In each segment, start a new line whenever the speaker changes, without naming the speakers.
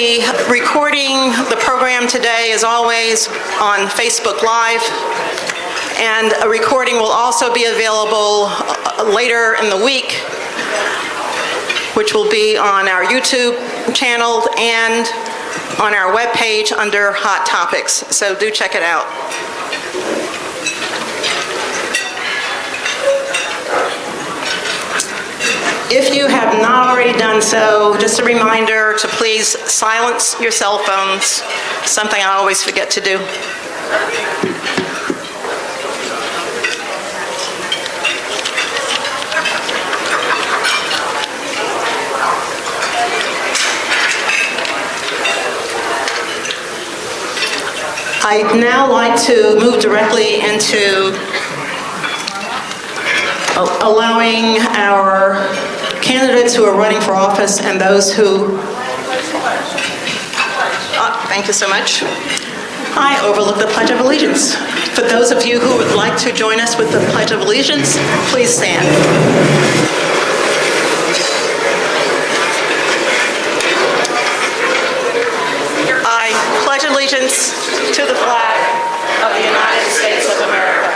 be recording the program today, as always, on Facebook Live, and a recording will also be available later in the week, which will be on our YouTube channel and on our webpage under Hot Topics, so do check it out. If you have not already done so, just a reminder to please silence your cell phones, something I always forget to do. I'd now like to move directly into allowing our candidates who are running for office and those who... thank you so much. I overlooked the Pledge of Allegiance. For those of you who would like to join us with the Pledge of Allegiance, please stand. I pledge allegiance to the flag of the United States of America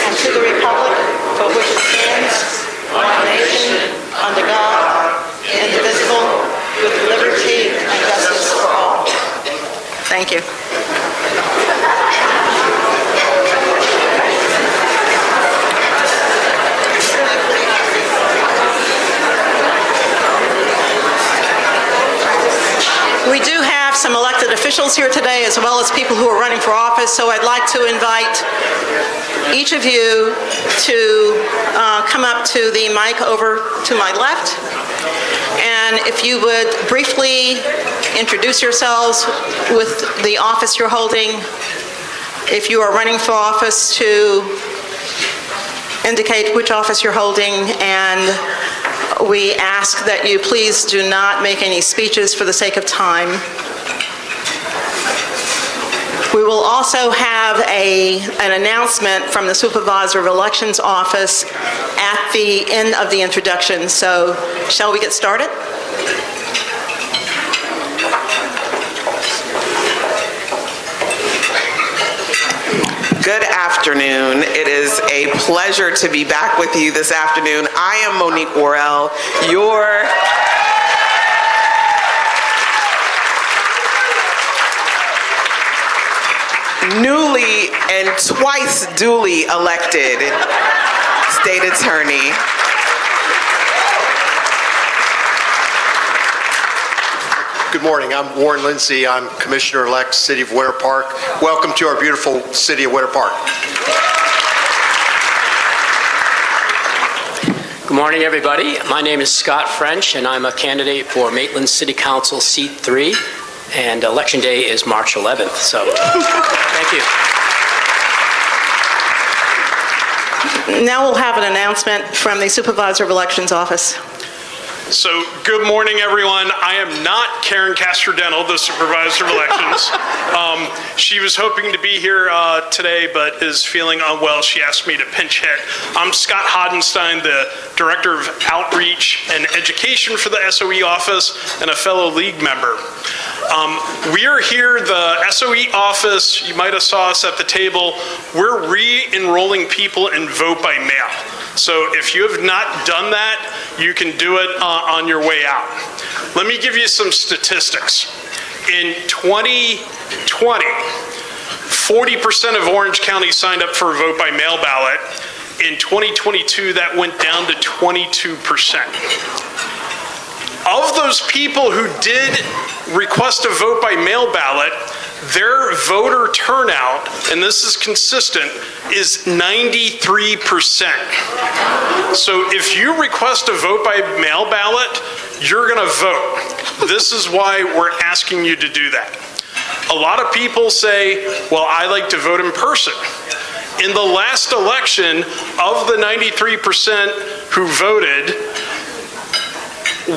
and to the republic for which it stands, one nation, under God, indivisible, with liberty and justice for all. Thank you. We do have some elected officials here today, as well as people who are running for office, so I'd like to invite each of you to come up to the mic over to my left. And if you would briefly introduce yourselves with the office you're holding. If you are running for office, to indicate which office you're holding, and we ask that you please do not make any speeches for the sake of time. We will also have an announcement from the Supervisor of Elections Office at the end of the introduction. So, shall we get started?
Good afternoon. It is a pleasure to be back with you this afternoon. I am Monique Worrell, your newly and twice duly elected state attorney.
Good morning. I'm Warren Lindsay. I'm Commissioner-elect City of Winter Park. Welcome to our beautiful City of Winter Park.
Good morning, everybody. My name is Scott French, and I'm a candidate for Maitland City Council Seat 3, and Election Day is March 11th, so thank you.
Now we'll have an announcement from the Supervisor of Elections Office.
So, good morning, everyone. I am not Karen Castrodental, the Supervisor of Elections. She was hoping to be here today, but is feeling unwell. She asked me to pinch hit. I'm Scott Hodenstein, the Director of Outreach and Education for the SOE office and a fellow league member. We are here, the SOE office, you might have saw us at the table, we're re-enrolling people in vote by mail. So if you have not done that, you can do it on your way out. Let me give you some statistics. In 2020, 40% of Orange County signed up for a vote by mail ballot. In 2022, that went down to 22%. Of those people who did request a vote by mail ballot, their voter turnout, and this is consistent, is 93%. So if you request a vote by mail ballot, you're going to vote. This is why we're asking you to do that. A lot of people say, well, I like to vote in person. In the last election, of the 93% who voted,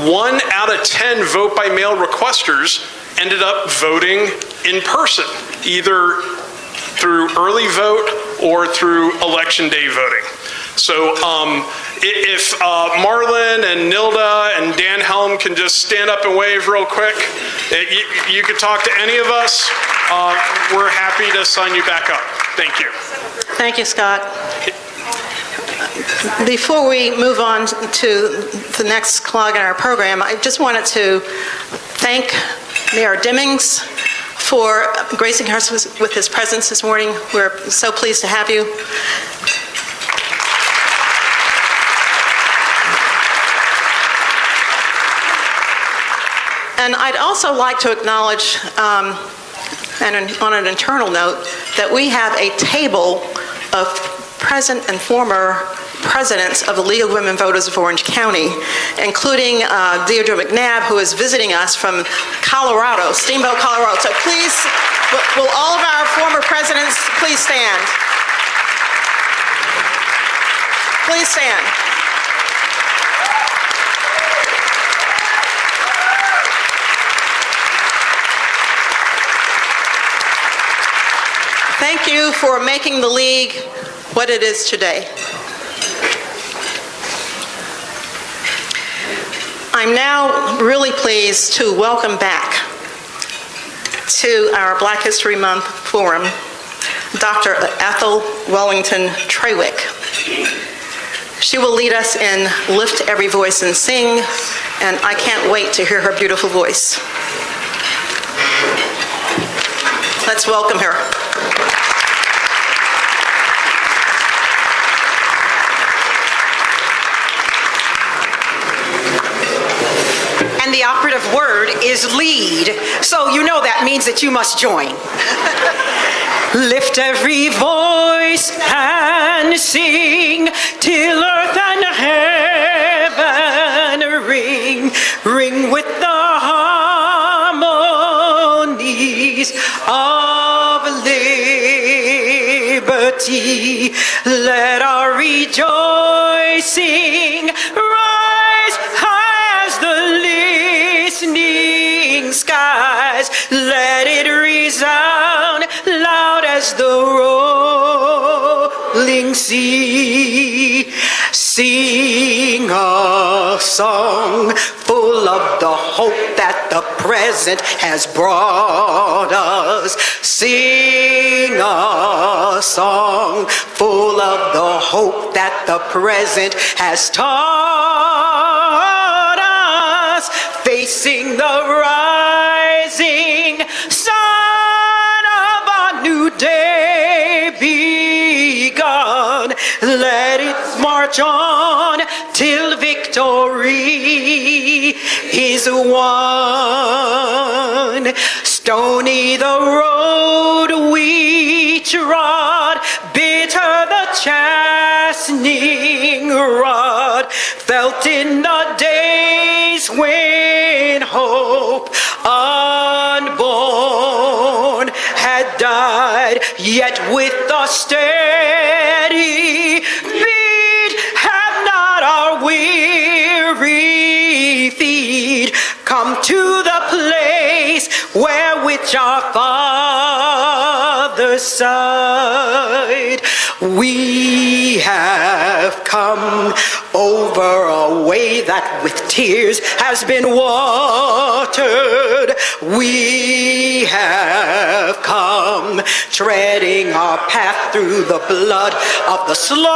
1 out of 10 vote by mail requesters ended up voting in person, either through early vote or through election day voting. So if Marlon and Nilda and Dan Helm can just stand up and wave real quick, you could talk to any of us. We're happy to sign you back up. Thank you.
Thank you, Scott. Before we move on to the next clog in our program, I just wanted to thank Mayor Dimmings for gracing us with his presence this morning. We're so pleased to have you. And I'd also like to acknowledge, and on an internal note, that we have a table of present and former presidents of the League of Women Voters of Orange County, including Deirdre McNabb, who is visiting us from Colorado, Steamboat, Colorado. So please, will all of our former presidents please stand? Please stand. Thank you for making the League what it is today. I'm now really pleased to welcome back to our Black History Month Forum, Dr. Ethel Wellington Trawick. She will lead us in Lift Every Voice and Sing, and I can't wait to hear her beautiful voice. Let's welcome her.
And the operative word is lead. So you know that means that you must join. Lift every voice and sing till earth and heaven ring. Ring with the harmonies of liberty. Let our rejoicing rise high as the listening skies. Let it resound loud as the rolling sea. Sing a song full of the hope that the present has brought us. Sing a song full of the hope that the present has taught us. Facing the rising sun of a new day begun. Let it march on till victory is won. Stony the road we trod, bitter the chastening rod, felt in the days when hope unborn had died, yet with a steady beat have not our weary feet come to the place where which our fathers sighed. We have come over a way that with tears has been watered. We have come treading our path through the blood of the slaughtered.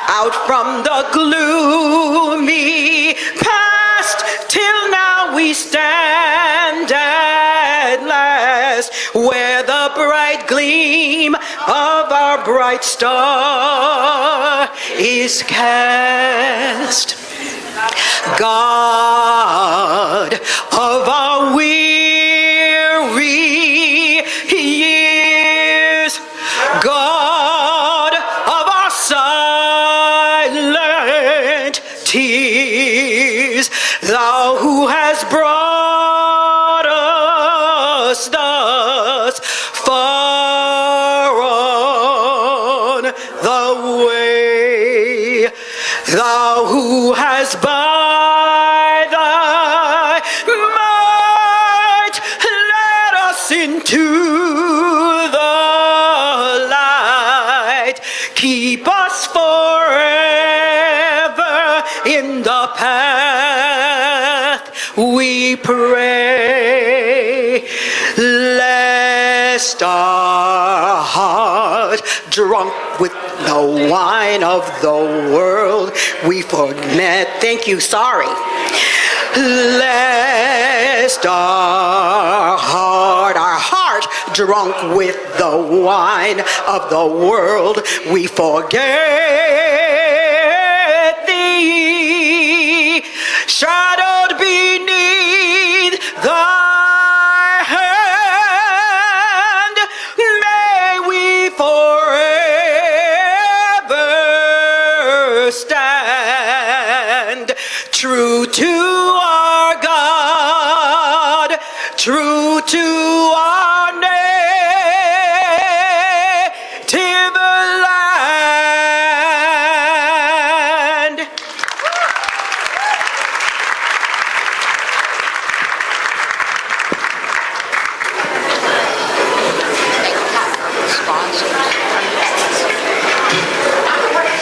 Out from the gloomy past till now we stand at last, where the bright gleam of our bright star is cast. God of our weary years, God of our silent tears, thou who has brought us thus far on the way, thou who has by thy might led us into the light. we pray, lest our heart, drunk with the wine of the world, we forget. Thank you, sorry. Lest our heart, drunk with the wine of the world, we forget thee, shadowed beneath thy hand, may we forever stand true to our God, true to our native land.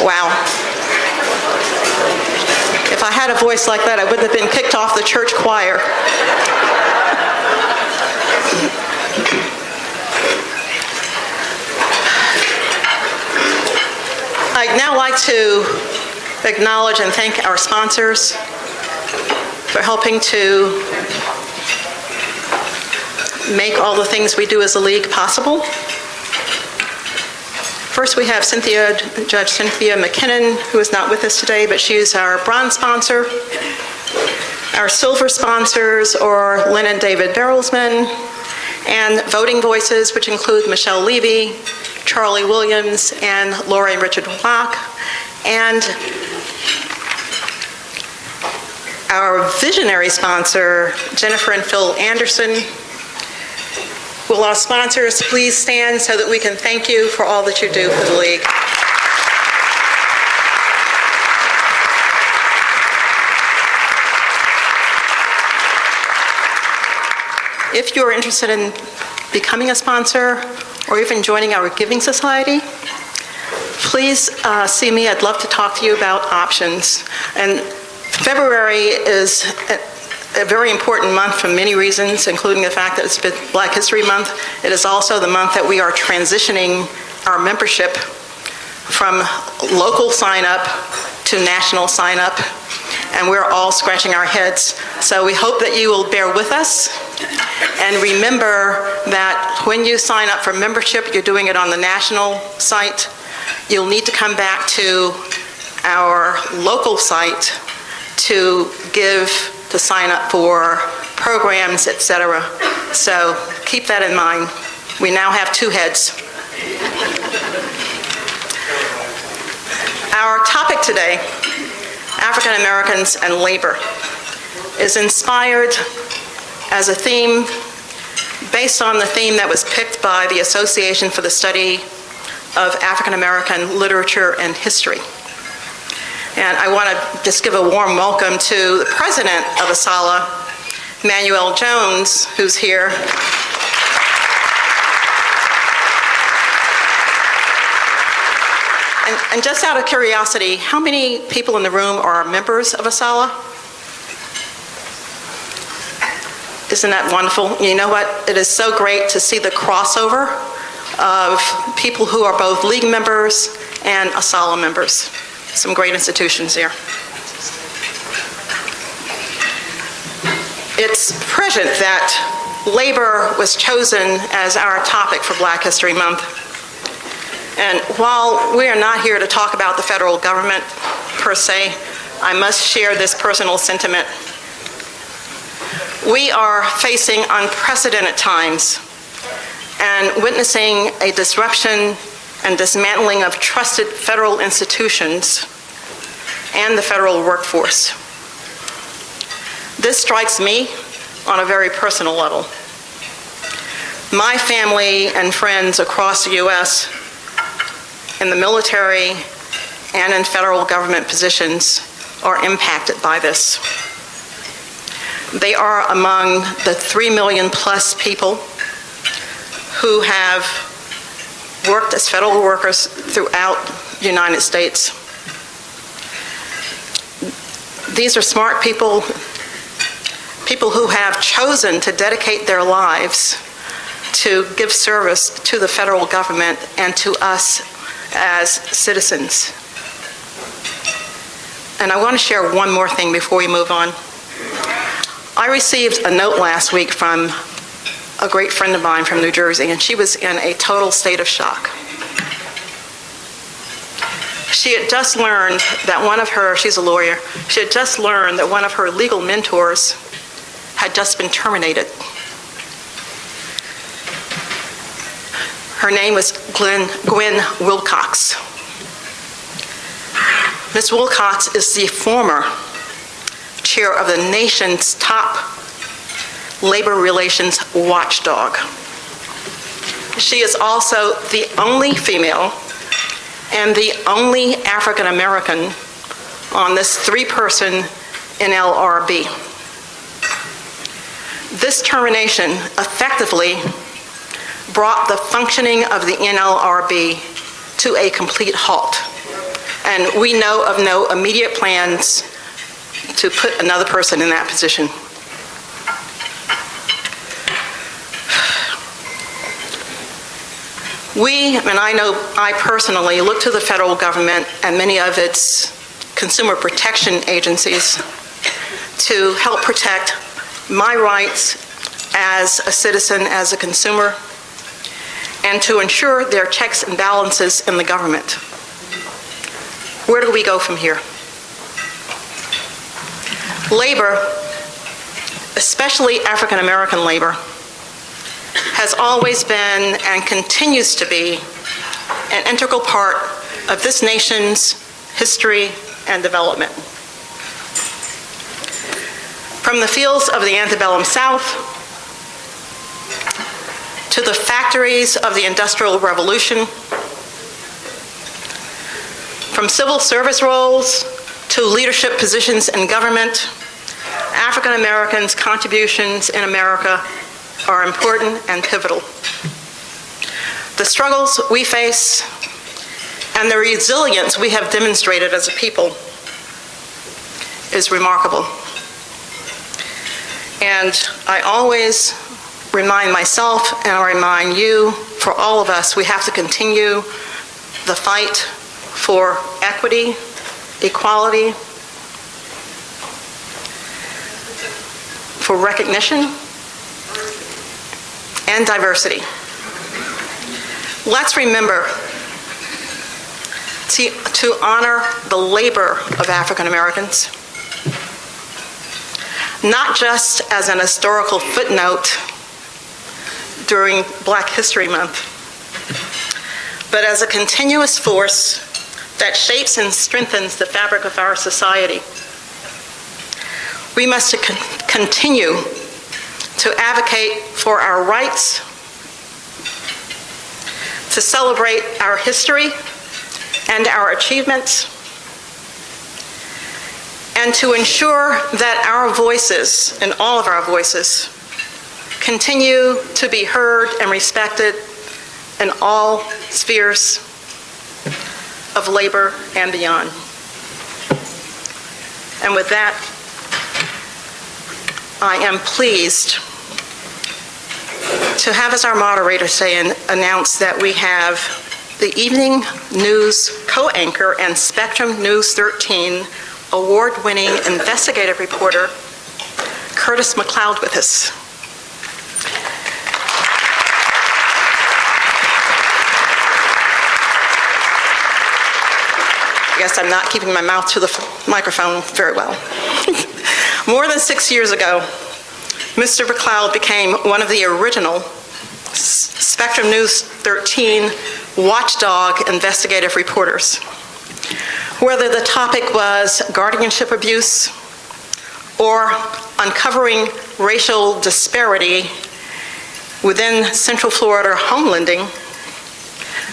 Wow. If I had a voice like that, I wouldn't have been kicked off the church choir. I'd now like to acknowledge and thank our sponsors for helping to make all the things we do as a league possible. First, we have Judge Cynthia McKinnon, who is not with us today, but she's our bronze sponsor. Our silver sponsors are Lynn and David Berelsman, and voting voices, which include Michelle Levy, Charlie Williams, and Lori and Richard Wack. And our visionary sponsor, Jennifer and Phil Anderson. Will our sponsors please stand so that we can thank you for all that you do for the league? If you're interested in becoming a sponsor or even joining our giving society, please see me. I'd love to talk to you about options. And February is a very important month for many reasons, including the fact that it's Black History Month. It is also the month that we are transitioning our membership from local sign-up to national sign-up, and we're all scratching our heads. So we hope that you will bear with us, and remember that when you sign up for membership, you're doing it on the national site. You'll need to come back to our local site to sign up for programs, etc. So keep that in mind. We now have two heads. Our topic today, African Americans and labor, is inspired as a theme based on the theme that was picked by the Association for the Study of African American Literature and History. And I want to just give a warm welcome to the president of ASALH, Manuel Jones, who's here. And just out of curiosity, how many people in the room are members of ASALH? Isn't that wonderful? You know what? It is so great to see the crossover of people who are both league members and ASALH members. Some great institutions here. It's prescient that labor was chosen as our topic for Black History Month. And while we are not here to talk about the federal government per se, I must share this personal sentiment. We are facing unprecedented times and witnessing a disruption and dismantling of trusted federal institutions and the federal workforce. This strikes me on a very personal level. My family and friends across the U.S. in the military and in federal government positions are impacted by this. They are among the 3 million plus people who have worked as federal workers throughout the United States. These are smart people people who have chosen to dedicate their lives to give service to the federal government and to us as citizens. And I want to share one more thing before we move on. I received a note last week from a great friend of mine from New Jersey, and she was in a total state of shock. She had just learned that she's a lawyer, she had just learned that one of her legal mentors had just been terminated. Her name was Gwen Wilcox. Ms. Wilcox is the former chair of the nation's top labor relations watchdog. She is also the only female and the only African American on this three-person NLRB. This termination effectively brought the functioning of the NLRB to a complete halt. And we know of no immediate plans to put another person in that position. We, and I know I personally, look to the federal government and many of its consumer protection agencies to help protect my rights as a citizen, as a consumer, and to ensure there are checks and balances in the government. Where do we go from here? Labor, especially African American labor, has always been and continues to be an integral part of this nation's history and development. From the fields of the antebellum South to the factories of the Industrial Revolution, from civil service roles to leadership positions in government, African Americans' contributions in America are important and pivotal. The struggles we face and the resilience we have demonstrated as a people is remarkable. And I always remind myself and I remind you, for all of us, we have to continue the fight for equity, equality, for recognition, and diversity. Let's remember to honor the labor of African Americans, not just as an historical footnote during Black History Month, but as a continuous force that shapes and strengthens the fabric of our society. We must continue to advocate for our rights, to celebrate our history and our achievements, and to ensure that our voices, and all of our voices, continue to be heard and respected in all spheres of labor and beyond. And with that, I am pleased to have as our moderator say and announce that we have the Evening News co-anchor and Spectrum News 13 award-winning investigative reporter, Curtis McLeod, with us. I guess I'm not keeping my mouth to the microphone very well. More than 6 years ago, Mr. McLeod became one of the original Spectrum News 13 watchdog investigative reporters. Whether the topic was guardianship abuse or uncovering racial disparity within Central Florida homelending,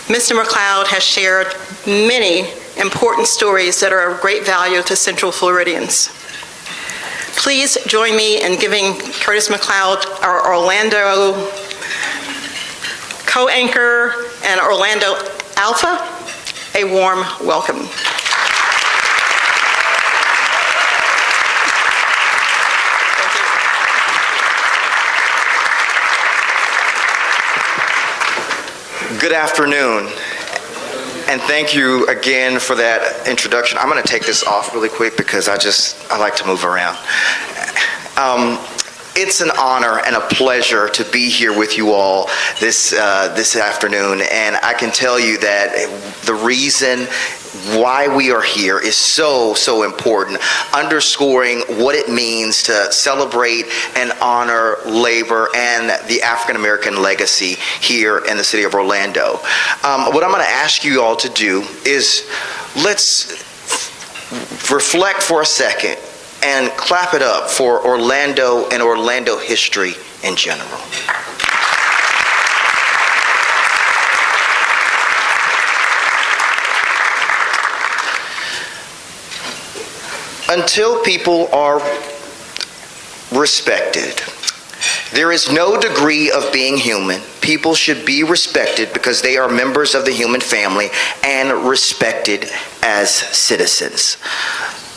Mr. McLeod has shared many important stories that are of great value to Central Floridians. Please join me in giving Curtis McLeod, our Orlando co-anchor and Orlando Alpha, a warm welcome.
Good afternoon, and thank you again for that introduction. I'm going to take this off really quick because I like to move around. It's an honor and a pleasure to be here with you all this afternoon, and I can tell you that the reason why we are here is so important, underscoring what it means to celebrate and honor labor and the African American legacy here in the city of Orlando. What I'm going to ask you all to do is let's reflect for a second and clap it up for Orlando and Orlando history in general. Until people are respected, there is no degree of being human. People should be respected because they are members of the human family and respected as citizens.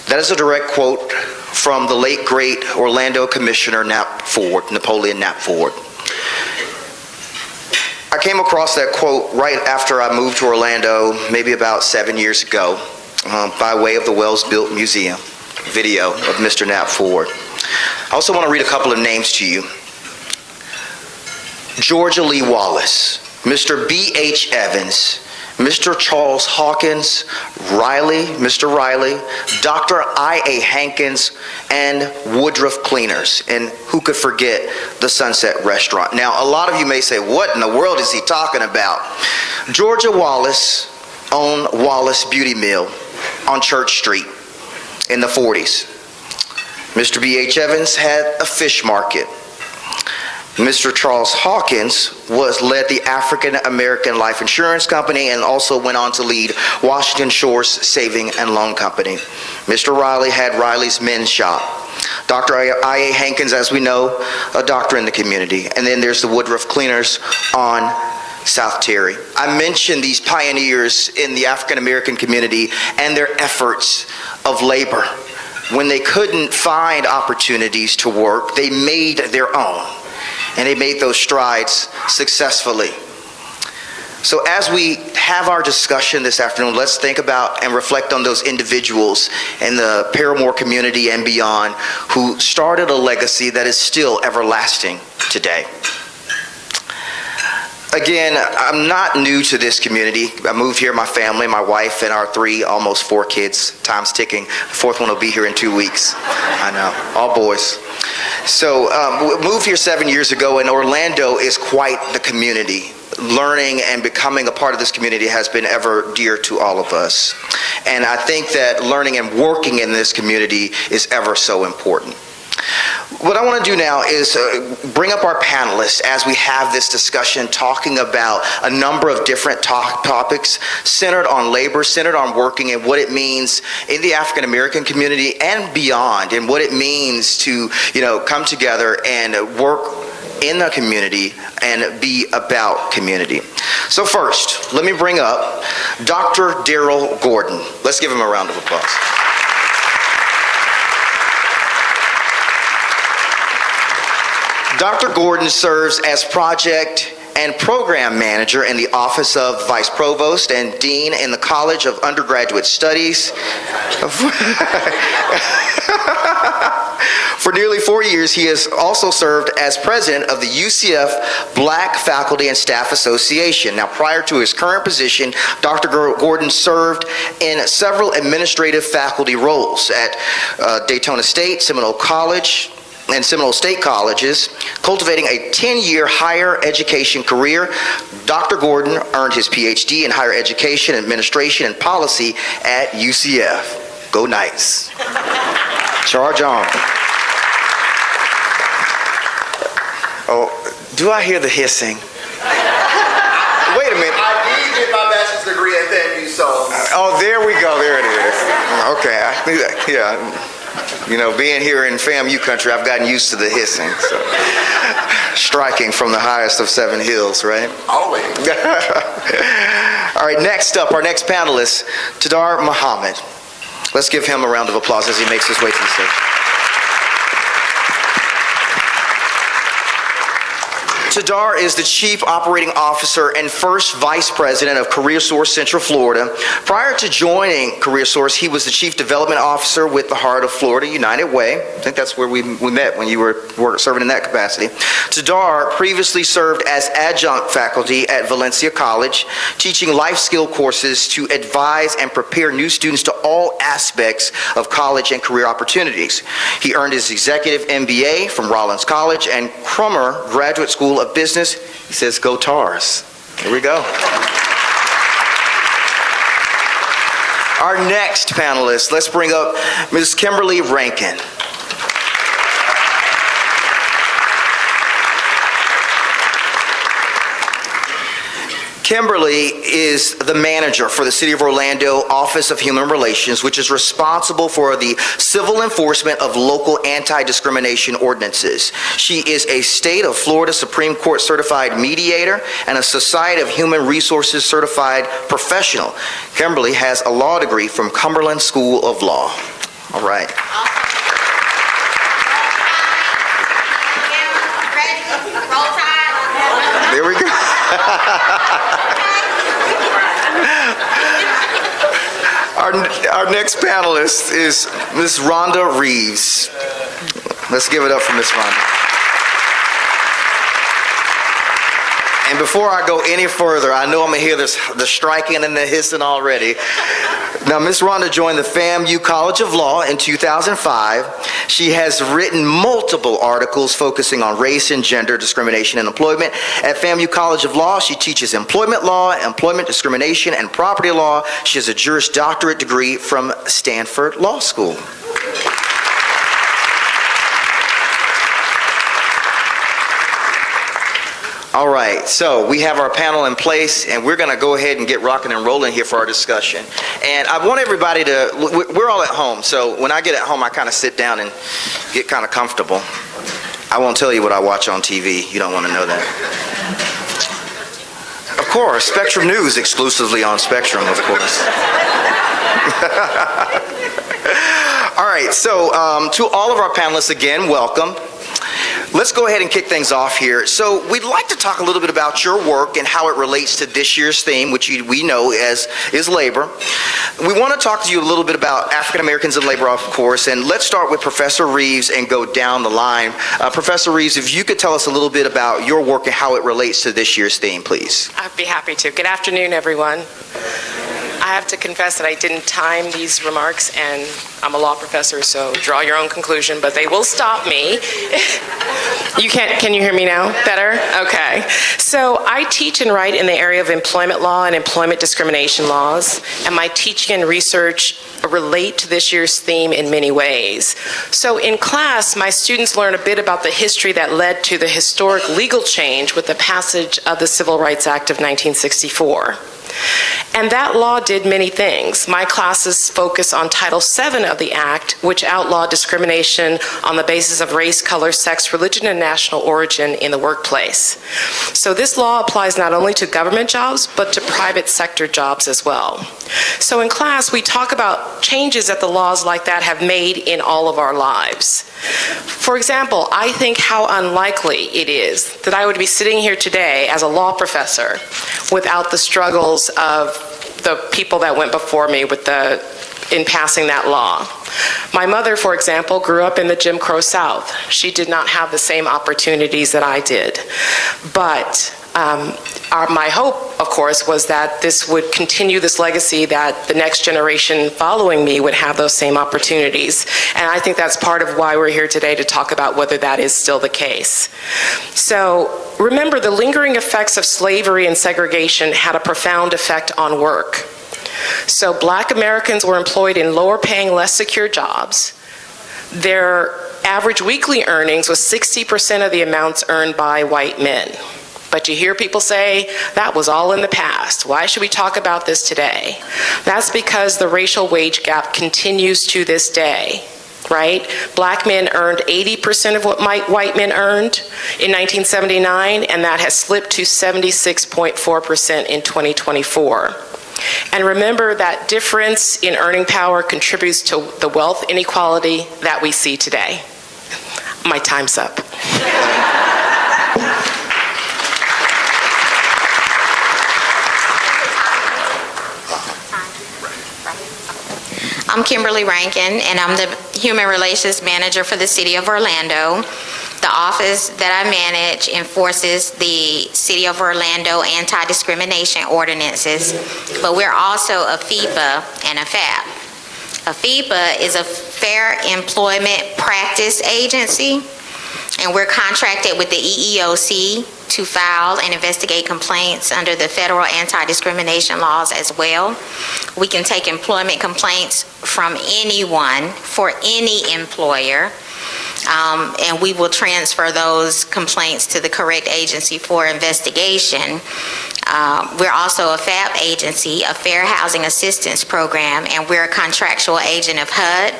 That is a direct quote from the late great Orlando Commissioner Napoleon Knapp Ford. I came across that quote right after I moved to Orlando, maybe about 7 years ago, by way of the Wells-Built Museum video of Mr. Knapp Ford. I also want to read a couple of names to you. Georgia Lee Wallace, Mr. B.H. Evans, Mr. Charles Hawkins, Mr. Riley, Dr. I.A. Hankins, and Woodruff Cleaners. And who could forget the Sunset Restaurant? Now, a lot of you may say, what in the world is he talking about? Georgia Wallace owned Wallace Beauty Mill on Church Street in the 40s. Mr. B.H. Evans had a fish market. Mr. Charles Hawkins led the African American Life Insurance Company and also went on to lead Washington Shores Saving and Loan Company. Mr. Riley had Riley's Men's Shop. Dr. I.A. Hankins, as we know, a doctor in the community. And then there's the Woodruff Cleaners on South Terry. I mentioned these pioneers in the African American community and their efforts of labor. When they couldn't find opportunities to work, they made their own. And they made those strides successfully. So as we have our discussion this afternoon, let's think about and reflect on those individuals in the Paramore community and beyond who started a legacy that is still everlasting today. Again, I'm not new to this community. I moved here, my family, my wife, and our almost four kids. Time's ticking. The fourth one will be here in 2 weeks. I know, all boys. So we moved here 7 years ago, and Orlando is quite the community. Learning and becoming a part of this community has been ever dear to all of us. And I think that learning and working in this community is ever so important. What I want to do now is bring up our panelists as we have this discussion talking about a number of different topics centered on labor, centered on working, and what it means in the African American community and beyond, and what it means to, come together and work in the community and be about community. So first, let me bring up Dr. Daryl Gordon. Let's give him a round of applause. Dr. Gordon serves as project and program manager in the Office of Vice Provost and Dean in the College of Undergraduate Studies. For nearly 4 years, he has also served as president of the UCF Black Faculty and Staff Association. Now, prior to his current position, Dr. Gordon served in several administrative faculty roles at Daytona State, Seminole College, and Seminole State Colleges, cultivating a 10-year higher education career. Dr. Gordon earned his PhD in higher education, administration, and policy at UCF. Go Knights. Charge on. Oh, do I hear the hissing? Wait a minute.
I did get my bachelor's degree at FAMU, so.
Oh, there we go. There it is. Okay. Yeah. Being here in FAMU country, I've gotten used to the hissing. So. Striking from the highest of 7 hills, right?
Always.
All right, next up, our next panelist, Tadar Muhammad. Let's give him a round of applause as he makes his way to the stage. Tadar is the Chief Operating Officer and first Vice President of CareerSource Central Florida. Prior to joining CareerSource, he was the Chief Development Officer with the Heart of Florida United Way. I think that's where we met when you were serving in that capacity. Tadar previously served as adjunct faculty at Valencia College, teaching life skill courses to advise and prepare new students to all aspects of college and career opportunities. He earned his executive MBA from Rollins College and Crummer Graduate School of Business. He says, go Tars. Here we go. Our next panelist, let's bring up Ms. Kimberly Rankin. Kimberly is the manager for the City of Orlando Office of Human Relations, which is responsible for the civil enforcement of local anti-discrimination ordinances. She is a State of Florida Supreme Court certified mediator and a Society of Human Resources certified professional. Kimberly has a law degree from Cumberland School of Law. All right. There we go. Our next panelist is Ms. Rhonda Reeves. Let's give it up for Ms. Rhonda. And before I go any further, I know I'm going to hear the striking and the hissing already. Now, Ms. Rhonda joined the FAMU College of Law in 2005. She has written multiple articles focusing on race and gender discrimination in employment. At FAMU College of Law, she teaches employment law, employment discrimination, and property law. She has a Juris Doctorate degree from Stanford Law School. All right, so we have our panel in place, and we're going to go ahead and get rocking and rolling here for our discussion. And I want everybody to, we're all at home, so when I get at home, I kind of sit down and get kind of comfortable. I won't tell you what I watch on TV. You don't want to know that. Of course, Spectrum News exclusively on Spectrum, of course. All right, so to all of our panelists again, welcome. Let's go ahead and kick things off here. So we'd like to talk a little bit about your work and how it relates to this year's theme, which we know as is labor. We want to talk to you a little bit about African Americans in labor, of course, and let's start with Professor Reeves and go down the line. Professor Reeves, if you could tell us a little bit about your work and how it relates to this year's theme, please.
I'd be happy to. Good afternoon, everyone. I have to confess that I didn't time these remarks, and I'm a law professor, so draw your own conclusion, but they will stop me. Can you hear me now? Better? Okay. So I teach and write in the area of employment law and employment discrimination laws, and my teaching and research relate to this year's theme in many ways. So in class, my students learn a bit about the history that led to the historic legal change with the passage of the Civil Rights Act of 1964. And that law did many things. My classes focus on Title VII of the Act, which outlawed discrimination on the basis of race, color, sex, religion, and national origin in the workplace. So this law applies not only to government jobs, but to private sector jobs as well. So in class, we talk about changes that the laws like that have made in all of our lives. For example, I think how unlikely it is that I would be sitting here today as a law professor without the struggles of the people that went before me in passing that law. My mother, for example, grew up in the Jim Crow South. She did not have the same opportunities that I did. But my hope, of course, was that this would continue this legacy, that the next generation following me would have those same opportunities. And I think that's part of why we're here today, to talk about whether that is still the case. So remember, the lingering effects of slavery and segregation had a profound effect on work. So Black Americans were employed in lower paying, less secure jobs. Their average weekly earnings was 60% of the amounts earned by white men. But you hear people say, that was all in the past. Why should we talk about this today? That's because the racial wage gap continues to this day, right? Black men earned 80% of what white men earned in 1979, and that has slipped to 76.4% in 2024. And remember, that difference in earning power contributes to the wealth inequality that we see today. My time's up.
I'm Kimberly Rankin, and I'm the Human Relations Manager for the City of Orlando. The office that I manage enforces the City of Orlando anti-discrimination ordinances, but we're also a FEPA and a FAP. A FEPA is a Fair Employment Practice Agency, and we're contracted with the EEOC to file and investigate complaints under the federal anti-discrimination laws as well. We can take employment complaints from anyone for any employer, and we will transfer those complaints to the correct agency for investigation. We're also a FAP agency, a Fair Housing Assistance Program, and we're a contractual agent of HUD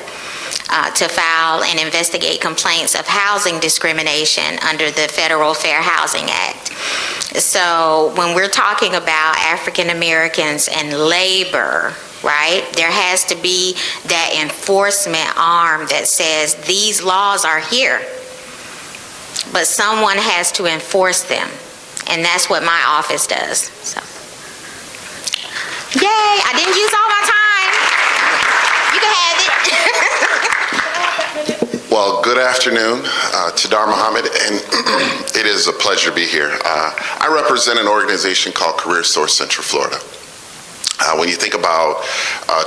to file and investigate complaints of housing discrimination under the Federal Fair Housing Act. So when we're talking about African Americans and labor, right, there has to be that enforcement arm that says these laws are here, but someone has to enforce them, and that's what my office does. So, yay, I didn't use all my time. You can have it.
Well, good afternoon, Tadar Muhammad, and it is a pleasure to be here. I represent an organization called Career Source Central Florida. When you think about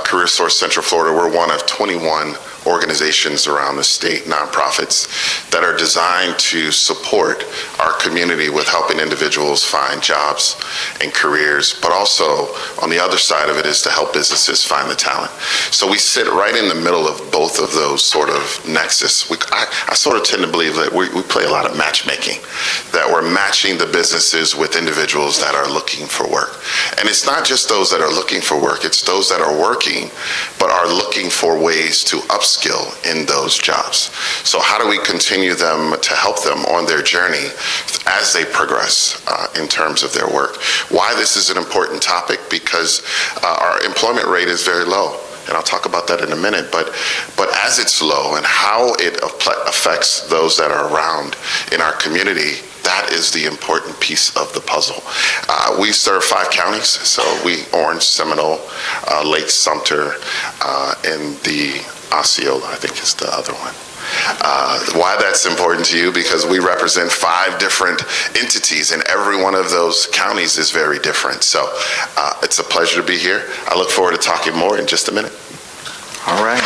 Career Source Central Florida, we're one of 21 organizations around the state, nonprofits, that are designed to support our community with helping individuals find jobs and careers, but also on the other side of it is to help businesses find the talent. So we sit right in the middle of both of those sort of nexus. I sort of tend to believe that we play a lot of matchmaking, that we're matching the businesses with individuals that are looking for work. And it's not just those that are looking for work, it's those that are working but are looking for ways to upskill in those jobs. So how do we continue to help them on their journey as they progress in terms of their work? Why this is an important topic, because our employment rate is very low. And I'll talk about that in a minute, but as it's low and how it affects those that are around in our community, that is the important piece of the puzzle. We serve 5 counties, so Orange, Seminole, Lake Sumter, and the Osceola, I think is the other one. Why that's important to you? Because we represent 5 different entities, and every one of those counties is very different. So it's a pleasure to be here. I look forward to talking more in just a minute.
All right.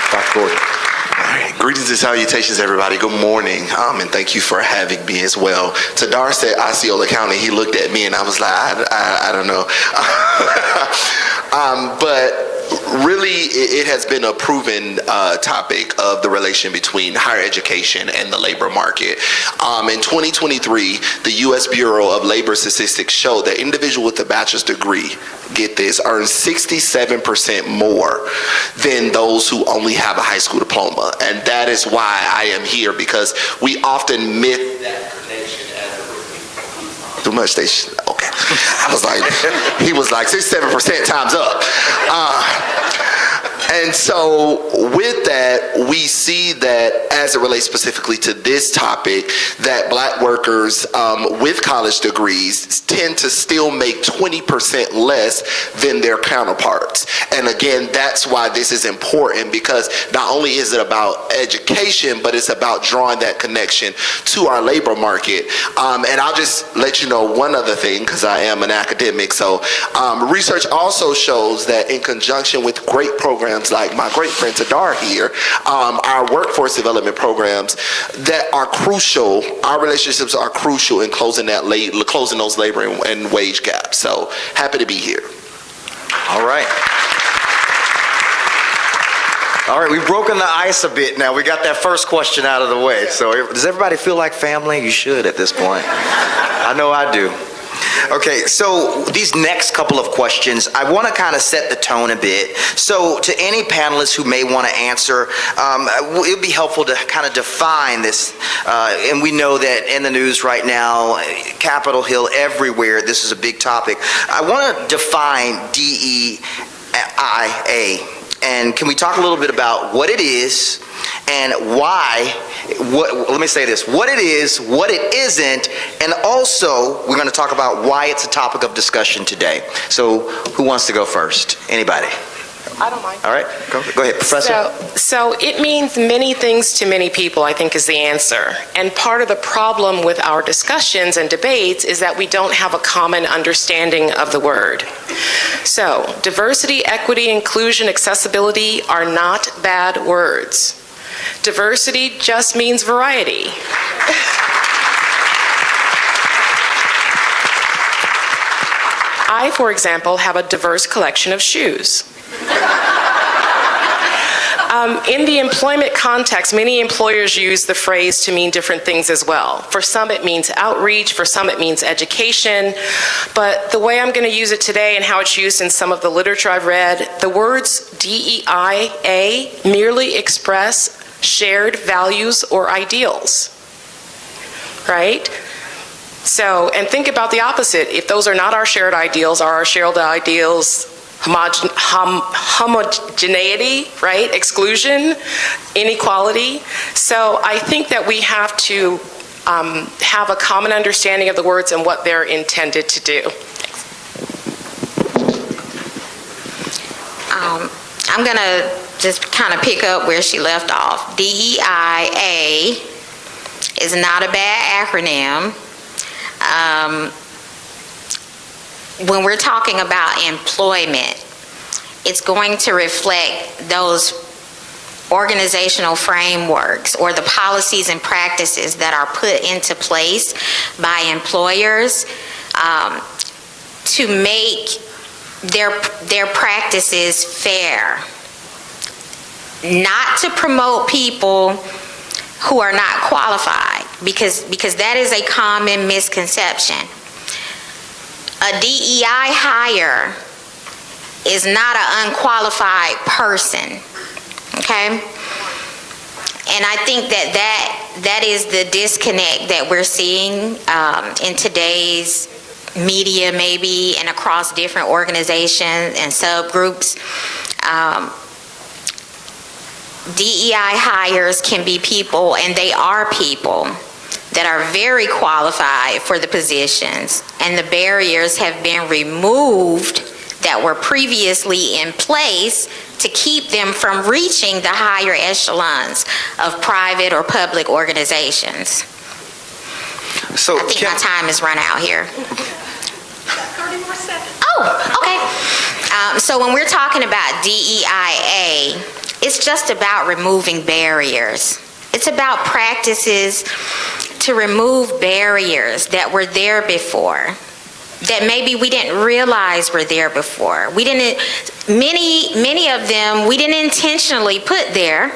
Dr. Gordon. All right. Greetings and salutations, everybody. Good morning, and thank you for having me as well. Tadar said Osceola County. He looked at me, and I was like, I don't know. But really, it has been a proven topic of the relation between higher education and the labor market. In 2023, the U.S. Bureau of Labor Statistics showed that individuals with a bachelor's degree, get this, earn 67% more than those who only have a high school diploma. And that is why I am here, because we often myth that connection as a too much station. Okay. I was like, he was like 67% times up. And so with that, we see that as it relates specifically to this topic, that black workers with college degrees tend to still make 20% less than their counterparts. And again, that's why this is important, because not only is it about education, but it's about drawing that connection to our labor market. And I'll just let you know one other thing, because I am an academic. So research also shows that in conjunction with great programs like my great friend Tadar here, our workforce development programs that are crucial, our relationships are crucial in closing those labor and wage gaps. So happy to be here.
All right. All right, we've broken the ice a bit now. We got that first question out of the way. So does everybody feel like family? You should at this point. I know I do. Okay, so these next couple of questions, I want to kind of set the tone a bit. So to any panelists who may want to answer, it would be helpful to kind of define this. And we know that in the news right now, Capitol Hill, everywhere, this is a big topic. I want to define DEIA. And can we talk a little bit about what it is and why let me say this, what it is, what it isn't, and also we're going to talk about why it's a topic of discussion today. So who wants to go first? Anybody?
I don't mind.
All right, go ahead, Professor.
So it means many things to many people, I think, is the answer. And part of the problem with our discussions and debates is that we don't have a common understanding of the word. So diversity, equity, inclusion, accessibility are not bad words. Diversity just means variety. I, for example, have a diverse collection of shoes. In the employment context, many employers use the phrase to mean different things as well. For some, it means outreach. For some, it means education. But the way I'm going to use it today and how it's used in some of the literature I've read, the words DEIA merely express shared values or ideals, right? So, and think about the opposite. If those are not our shared ideals, are our shared ideals homogeneity, right? Exclusion, inequality. So I think that we have to have a common understanding of the words and what they're intended to do.
I'm going to just kind of pick up where she left off. DEIA is not a bad acronym. When we're talking about employment, it's going to reflect those organizational frameworks or the policies and practices that are put into place by employers to make their practices fair. Not to promote people who are not qualified, because that is a common misconception. A DEI hire is not an unqualified person, okay? And I think that is the disconnect that we're seeing in today's media, maybe, and across different organizations and subgroups. DEI hires can be people, and they are people, that are very qualified for the positions, and the barriers have been removed that were previously in place to keep them from reaching the higher echelons of private or public organizations.
So
I think my time has run out here. 30 more seconds. Oh, okay. So when we're talking about DEIA, it's just about removing barriers. It's about practices to remove barriers that were there before, that maybe we didn't realize were there before. Many of them we didn't intentionally put there,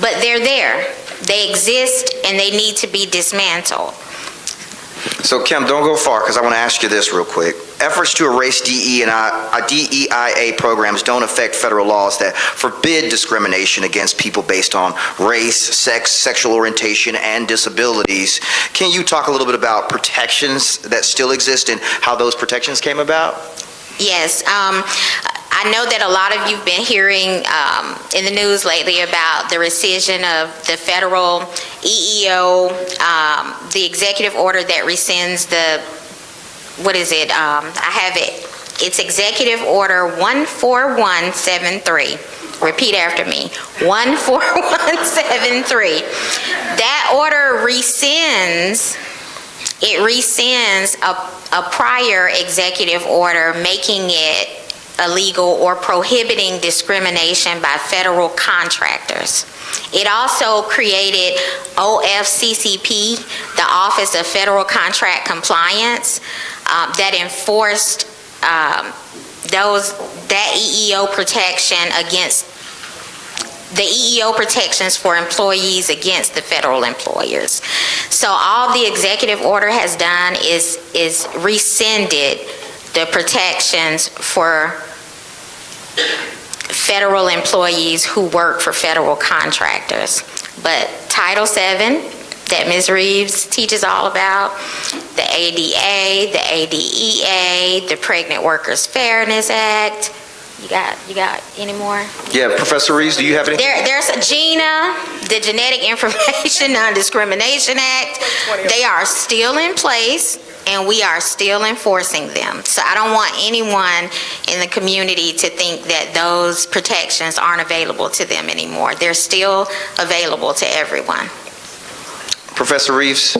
but they're there. They exist and they need to be dismantled.
So Kim, don't go far, because I want to ask you this real quick. Efforts to erase DEIA programs don't affect federal laws that forbid discrimination against people based on race, sex, sexual orientation, and disabilities. Can you talk a little bit about protections that still exist and how those protections came about?
Yes. I know that a lot of you've been hearing in the news lately about the rescission of the federal EEO, the executive order that rescinds the, what is it? I have it. It's Executive Order 14173. Repeat after me. 14173. That order rescinds a prior executive order making it illegal or prohibiting discrimination by federal contractors. It also created OFCCP, the Office of Federal Contract Compliance, that enforced that EEO protection against the EEO protections for employees against the federal employers. So all the executive order has done is rescinded the protections for federal employees who work for federal contractors. But Title VII, that Ms. Reeves teaches all about, the ADA, the ADEA, the Pregnant Workers Fairness Act, You got any more?
Yeah, Professor Reeves, do you have any?
There's GINA, the Genetic Information Non-Discrimination Act. They are still in place, and we are still enforcing them. So I don't want anyone in the community to think that those protections aren't available to them anymore. They're still available to everyone.
Professor Reeves?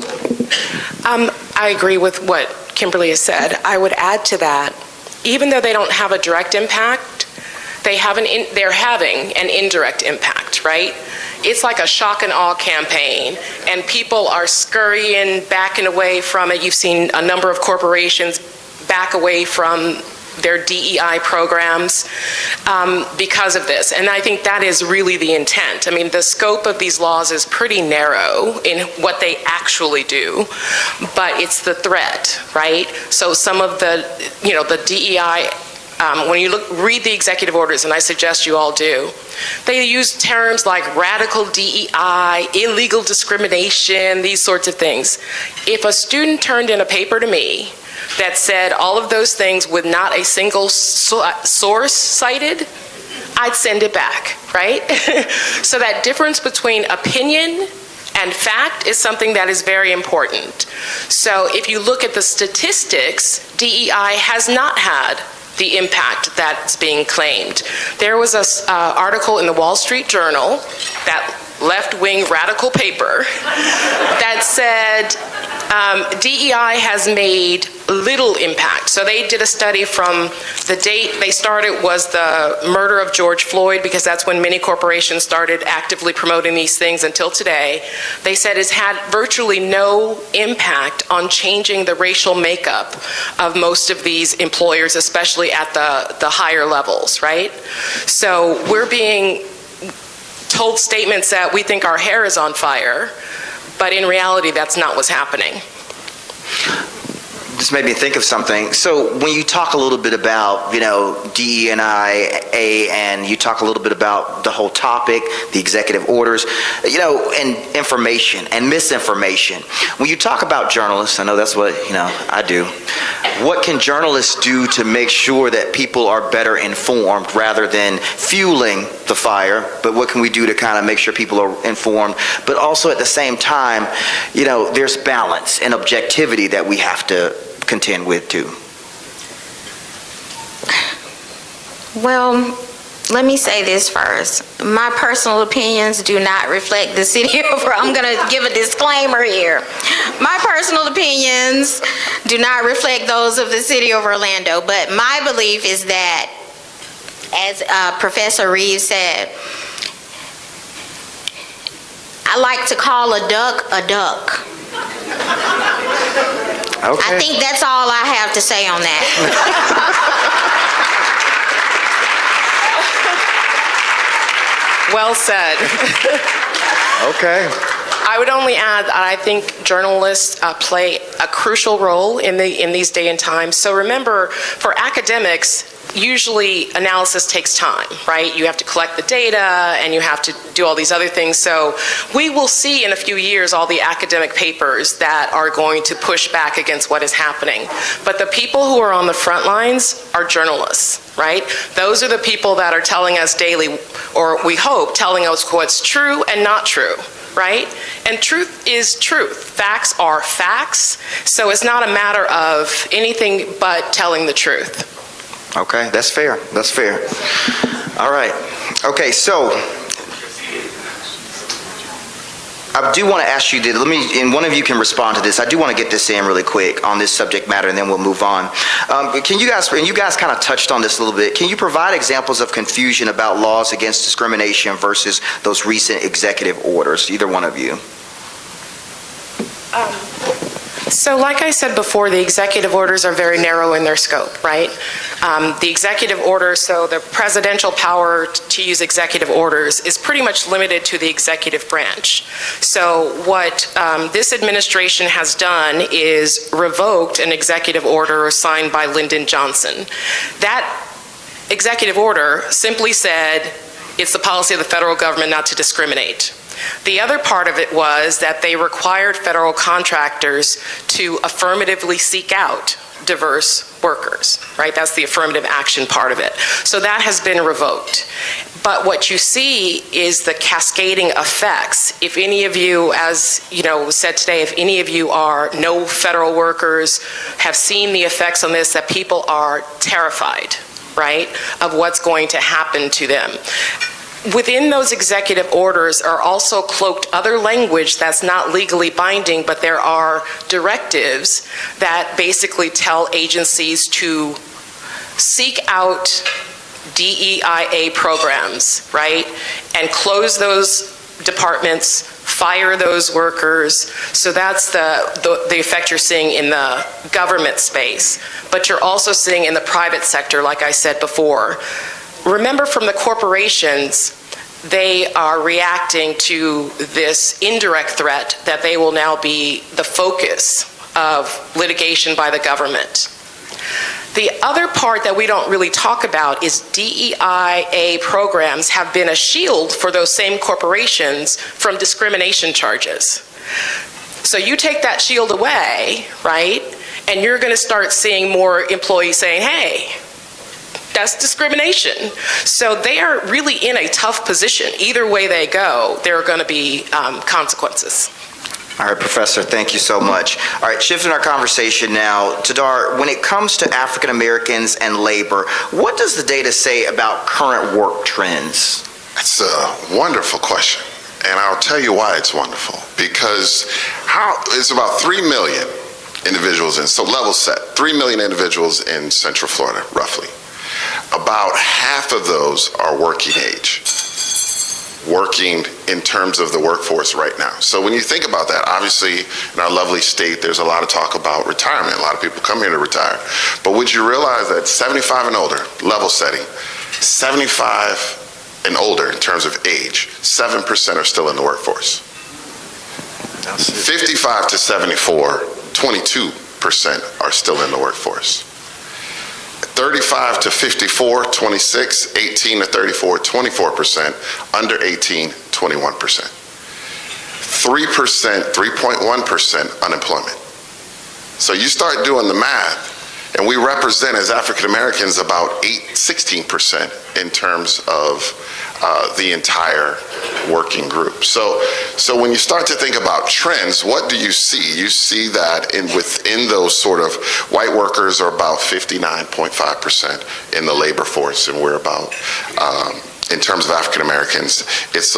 I agree with what Kimberly has said. I would add to that, even though they don't have a direct impact, they're having an indirect impact, right? It's like a shock and awe campaign, and people are scurrying, backing away from it. You've seen a number of corporations back away from their DEI programs because of this. And I think that is really the intent. I mean, the scope of these laws is pretty narrow in what they actually do, but it's the threat, right? So some of the, the DEI, when you read the executive orders, and I suggest you all do, they use terms like radical DEI, illegal discrimination, these sorts of things. If a student turned in a paper to me that said all of those things with not a single source cited, I'd send it back, right? So that difference between opinion and fact is something that is very important. So if you look at the statistics, DEI has not had the impact that's being claimed. There was an article in the Wall Street Journal, that left-wing radical paper, that said DEI has made little impact. So they did a study from the date they started was the murder of George Floyd, because that's when many corporations started actively promoting these things, until today. They said it's had virtually no impact on changing the racial makeup of most of these employers, especially at the higher levels, right? So we're being told statements that we think our hair is on fire, but in reality, that's not what's happening.
This made me think of something. So when you talk a little bit about, DE&I, and you talk a little bit about the whole topic, the executive orders, and information and misinformation. When you talk about journalists, I know that's what, I do. What can journalists do to make sure that people are better informed rather than fueling the fire? But what can we do to kind of make sure people are informed? But also at the same time, there's balance and objectivity that we have to contend with too.
Well, let me say this first. My personal opinions do not reflect the city of, I'm going to give a disclaimer here. My personal opinions do not reflect those of the city of Orlando, but my belief is that, as Professor Reeves said, I like to call a duck a duck.
Okay.
I think that's all I have to say on that.
Well said.
Okay.
I would only add that I think journalists play a crucial role in these day and times. So remember, for academics, usually analysis takes time, right? You have to collect the data and you have to do all these other things. So we will see in a few years all the academic papers that are going to push back against what is happening. But the people who are on the front lines are journalists, right? Those are the people that are telling us daily, or we hope, telling us what's true and not true, right? And truth is truth. Facts are facts. So it's not a matter of anything but telling the truth.
Okay, that's fair. That's fair. All right. Okay, so I do want to ask you, and one of you can respond to this. I do want to get this in really quick on this subject matter, and then we'll move on. Can you guys, and you guys kind of touched on this a little bit, can you provide examples of confusion about laws against discrimination versus those recent executive orders, either one of you?
So like I said before, the executive orders are very narrow in their scope, right? The executive order, so the presidential power to use executive orders is pretty much limited to the executive branch. So what this administration has done is revoked an executive order signed by Lyndon Johnson. That executive order simply said it's the policy of the federal government not to discriminate. The other part of it was that they required federal contractors to affirmatively seek out diverse workers, right? That's the affirmative action part of it. So that has been revoked. But what you see is the cascading effects. If any of you, as you know, was said today, if any of you are no federal workers, have seen the effects on this, that people are terrified, right, of what's going to happen to them. Within those executive orders are also cloaked other language that's not legally binding, but there are directives that basically tell agencies to seek out DEIA programs, right? And close those departments, fire those workers. So that's the effect you're seeing in the government space. But you're also seeing in the private sector, like I said before. Remember, from the corporations, they are reacting to this indirect threat that they will now be the focus of litigation by the government. The other part that we don't really talk about is DEIA programs have been a shield for those same corporations from discrimination charges. So you take that shield away, right? And you're going to start seeing more employees saying, hey, that's discrimination. So they are really in a tough position. Either way they go, there are going to be consequences.
All right, Professor, thank you so much. All right, shifting our conversation now. Tadar, when it comes to African Americans and labor, what does the data say about current work trends?
That's a wonderful question, and I'll tell you why it's wonderful. Because it's about 3 million individuals, so level set, 3 million individuals in Central Florida, roughly. About half of those are working age, working in terms of the workforce right now. So when you think about that, obviously in our lovely state, there's a lot of talk about retirement. A lot of people come here to retire. But would you realize that 75 and older, level setting, 75 and older in terms of age, 7% are still in the workforce. 55 to 74, 22% are still in the workforce. 35 to 54, 26, 18 to 34, 24%, under 18, 21%. 3%, 3.1% unemployment. So you start doing the math, and we represent as African Americans about 16% in terms of the entire working group. So when you start to think about trends, what do you see? You see that within those sort of white workers are about 59.5% in the labor force, and we're about, in terms of African Americans, it's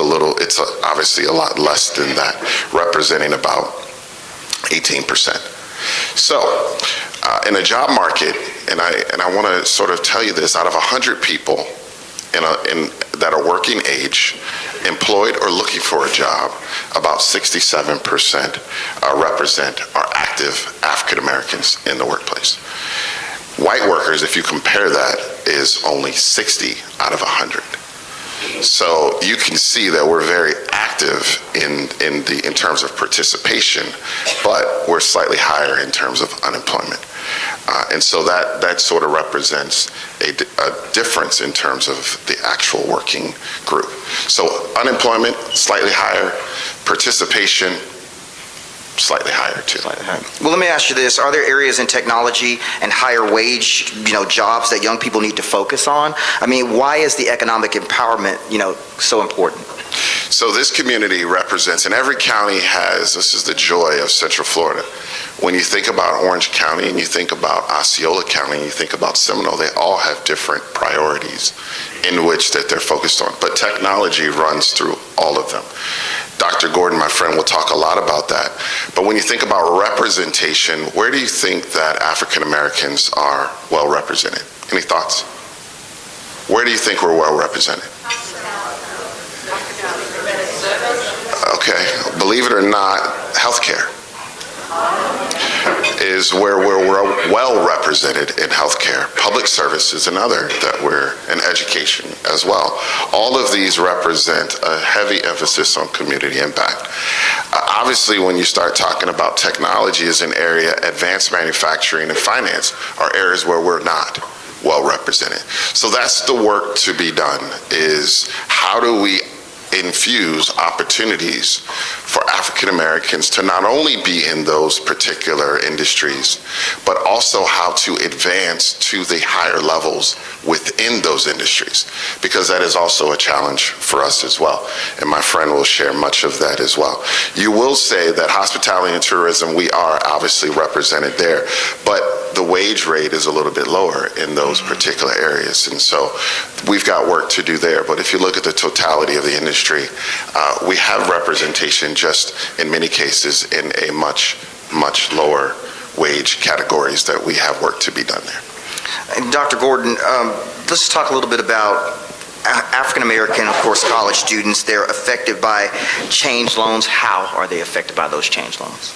obviously a lot less than that, representing about 18%. So in a job market, and I want to sort of tell you this, out of 100 people that are working age, employed or looking for a job, about 67% represent are active African Americans in the workplace. White workers, if you compare that, is only 60 out of 100. So you can see that we're very active in terms of participation, but we're slightly higher in terms of unemployment. And so that sort of represents a difference in terms of the actual working group. So unemployment, slightly higher. Participation, slightly higher too.
Slightly higher. Well, let me ask you this. Are there areas in technology and higher wage, jobs that young people need to focus on? I mean, why is the economic empowerment, so important?
So this community represents, and every county has, this is the joy of Central Florida. When you think about Orange County and you think about Osceola County and you think about Seminole, they all have different priorities in which that they're focused on. But technology runs through all of them. Dr. Gordon, my friend, will talk a lot about that. But when you think about representation, where do you think that African Americans are well represented? Any thoughts? Where do you think we're well represented? Okay, believe it or not, healthcare is where we're well represented in healthcare. Public service is another that we're in, education as well. All of these represent a heavy emphasis on community impact. Obviously, when you start talking about technology as an area, advanced manufacturing and finance are areas where we're not well represented. So that's the work to be done, is how do we infuse opportunities for African Americans to not only be in those particular industries, but also how to advance to the higher levels within those industries, because that is also a challenge for us as well. And my friend will share much of that as well. You will say that hospitality and tourism, we are obviously represented there, but the wage rate is a little bit lower in those particular areas. And so we've got work to do there. But if you look at the totality of the industry, we have representation just in many cases in a much, much lower wage categories that we have work to be done there.
And Dr. Gordon, let's talk a little bit about African American, of course, college students. They're affected by change loans. How are they affected by those change loans?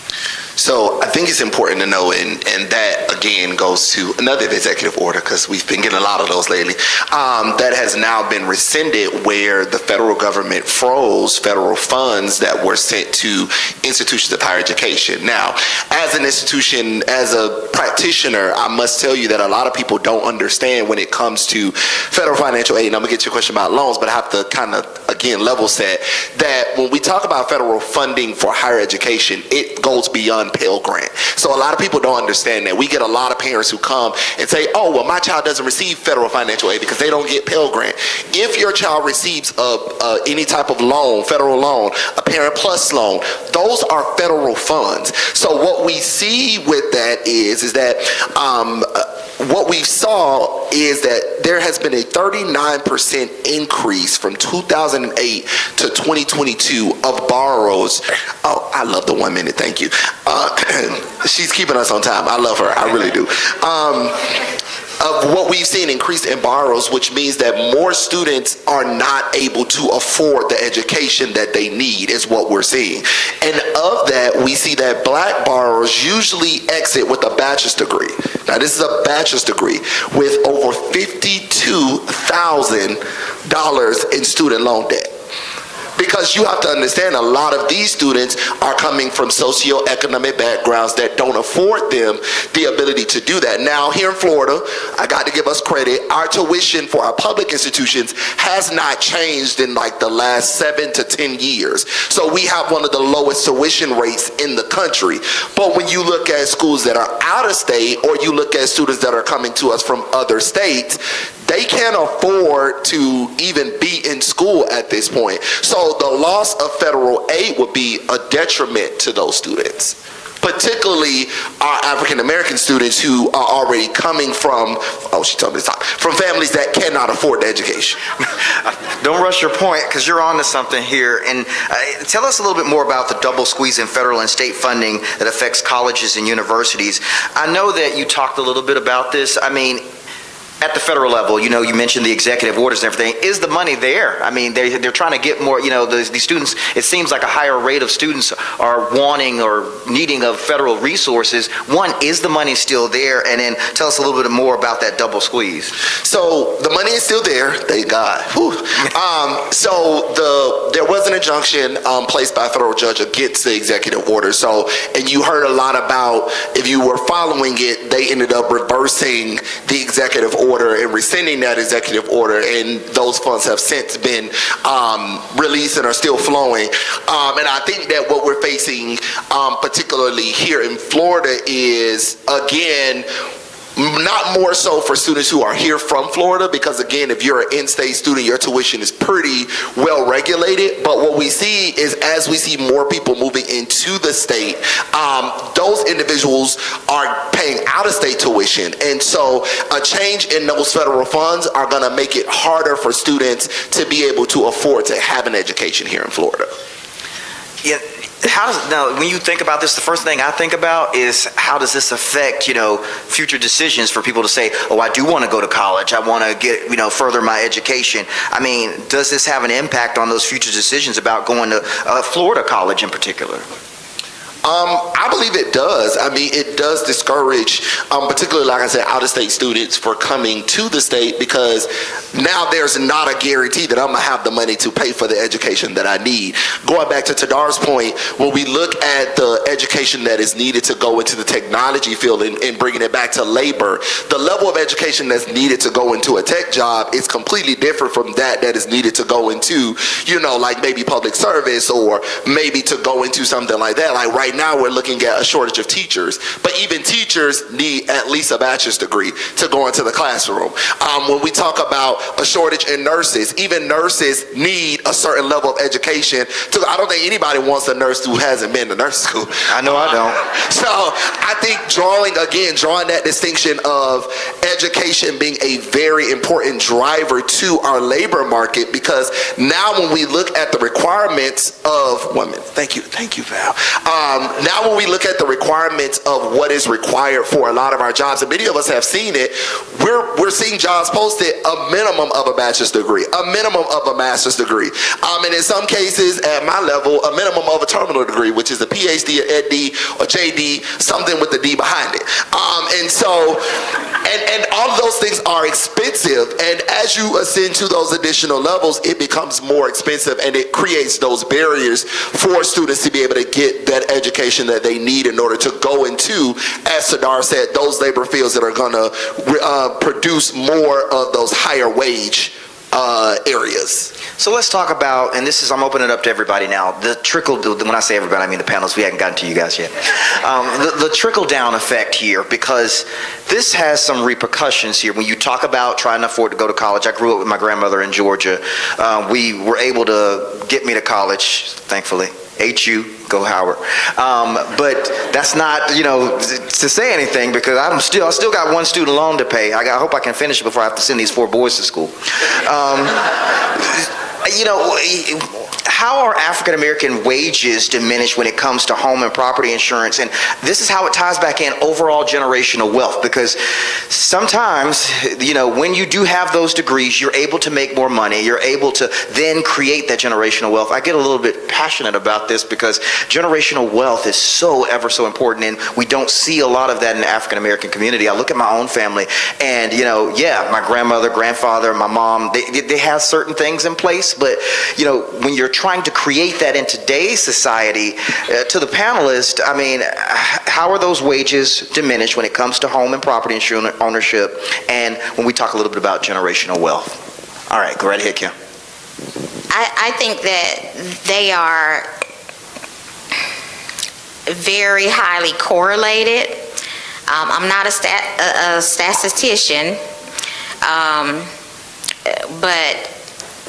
So I think it's important to know, and that again goes to another executive order, because we've been getting a lot of those lately, that has now been rescinded, where the federal government froze federal funds that were sent to institutions of higher education. Now, as an institution, as a practitioner, I must tell you that a lot of people don't understand when it comes to federal financial aid, and I'm gonna get to your question about loans, but I have to kind of, again, level set that when we talk about federal funding for higher education, it goes beyond Pell Grant. So a lot of people don't understand that. We get a lot of parents who come and say, oh, well, my child doesn't receive federal financial aid because they don't get Pell Grant. If your child receives any type of loan, federal loan, a Parent Plus loan, those are federal funds. So what we see with that is that what we saw is that there has been a 39% increase from 2008 to 2022 of borrowers. Oh, I love the 1 minute, thank you. She's keeping us on time. I love her, I really do. Of what we've seen increase in borrowers, which means that more students are not able to afford the education that they need, is what we're seeing. And of that, we see that black borrowers usually exit with a bachelor's degree. Now, this is a bachelor's degree with over $52,000 in student loan debt. Because you have to understand, a lot of these students are coming from socioeconomic backgrounds that don't afford them the ability to do that. Now, here in Florida, I got to give us credit, our tuition for our public institutions has not changed in like the last 7 to 10 years. So we have one of the lowest tuition rates in the country. But when you look at schools that are out of state, or you look at students that are coming to us from other states, they can't afford to even be in school at this point. So the loss of federal aid would be a detriment to those students, particularly our African American students who are already coming from, oh, she told me to stop, from families that cannot afford the education.
Don't rush your point, because you're on to something here. And tell us a little bit more about the double squeeze in federal and state funding that affects colleges and universities. I know that you talked a little bit about this. I mean, at the federal level, you know, you mentioned the executive orders and everything. Is the money there? I mean, they're trying to get more, you know, the students, it seems like a higher rate of students are wanting or needing of federal resources. One, is the money still there? And then tell us a little bit more about that double squeeze.
So the money is still there, thank God. So there was an injunction placed by a federal judge against the executive order. So, and you heard a lot about, if you were following it, they ended up reversing the executive order and rescinding that executive order, and those funds have since been released and are still flowing. And I think that what we're facing, particularly here in Florida, is, again, not more so for students who are here from Florida, because again, if you're an in-state student, your tuition is pretty well regulated. But what we see is, as we see more people moving into the state, those individuals are paying out-of-state tuition. And so a change in those federal funds are going to make it harder for students to be able to afford to have an education here in Florida.
Yeah. Now, when you think about this, the first thing I think about is, how does this affect, you know, future decisions for people to say, oh, I do want to go to college, I want to get, you know, further my education. I mean, does this have an impact on those future decisions about going to Florida college in particular?
I believe it does. I mean, it does discourage, particularly, like I said, out-of-state students for coming to the state, because now there's not a guarantee that I'm going to have the money to pay for the education that I need. Going back to Tadar's point, when we look at the education that is needed to go into the technology field and bringing it back to labor, the level of education that's needed to go into a tech job is completely different from that is needed to go into, like maybe public service, or maybe to go into something like that. Like right now, we're looking at a shortage of teachers, but even teachers need at least a bachelor's degree to go into the classroom. When we talk about a shortage in nurses, even nurses need a certain level of education. I don't think anybody wants a nurse who hasn't been to nurse school.
I know I don't.
So I think drawing that distinction of education being a very important driver to our labor market, because now when we look at the requirements of women, thank you, Val. Now when we look at the requirements of what is required for a lot of our jobs, and many of us have seen it, we're seeing jobs posted a minimum of a bachelor's degree, a minimum of a master's degree, and in some cases at my level, a minimum of a terminal degree, which is a PhD, an EdD, or JD, something with the D behind it. And all of those things are expensive, and as you ascend to those additional levels, it becomes more expensive, and it creates those barriers for students to be able to get that education that they need in order to go into, as Sadar said, those labor fields that are going to produce more of those higher wage areas.
So let's talk about, and I'm opening it up to everybody now, the trickle, when I say everybody, I mean the panelists, we haven't gotten to you guys yet. The trickle-down effect here, because this has some repercussions here. When you talk about trying to afford to go to college, I grew up with my grandmother in Georgia. We were able to get me to college, thankfully. HU, go Howard. But that's not, to say anything, because I still got one student loan to pay. I hope I can finish it before I have to send these 4 boys to school. How are African American wages diminished when it comes to home and property insurance? And this is how it ties back in overall generational wealth, because sometimes, when you do have those degrees, you're able to make more money. You're able to then create that generational wealth. I get a little bit passionate about this because generational wealth is so ever so important, and we don't see a lot of that in the African American community. I look at my own family, and my grandmother, grandfather, my mom, they have certain things in place, but when you're trying to create that in today's society, to the panelists, I mean, how are those wages diminished when it comes to home and property insurance ownership, and when we talk a little bit about generational wealth? All right, go right ahead, Kim.
I think that they are very highly correlated. I'm not a statistician, but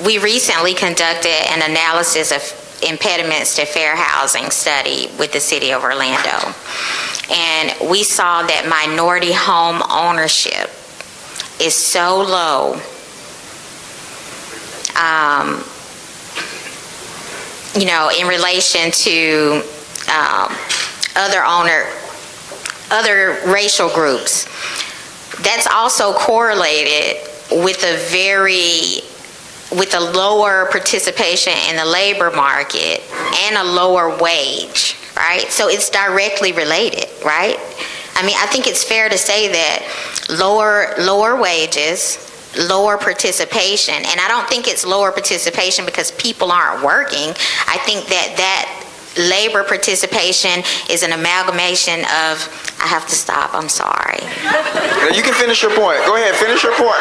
we recently conducted an analysis of impediments to fair housing study with the city of Orlando. And we saw that minority home ownership is so low. In relation to other racial groups. That's also correlated with a lower participation in the labor market and a lower wage, right? So it's directly related, right? I mean, I think it's fair to say that lower wages, lower participation, and I don't think it's lower participation because people aren't working. I think that labor participation is an amalgamation of, I have to stop, I'm sorry.
You can finish your point. Go ahead, finish your point.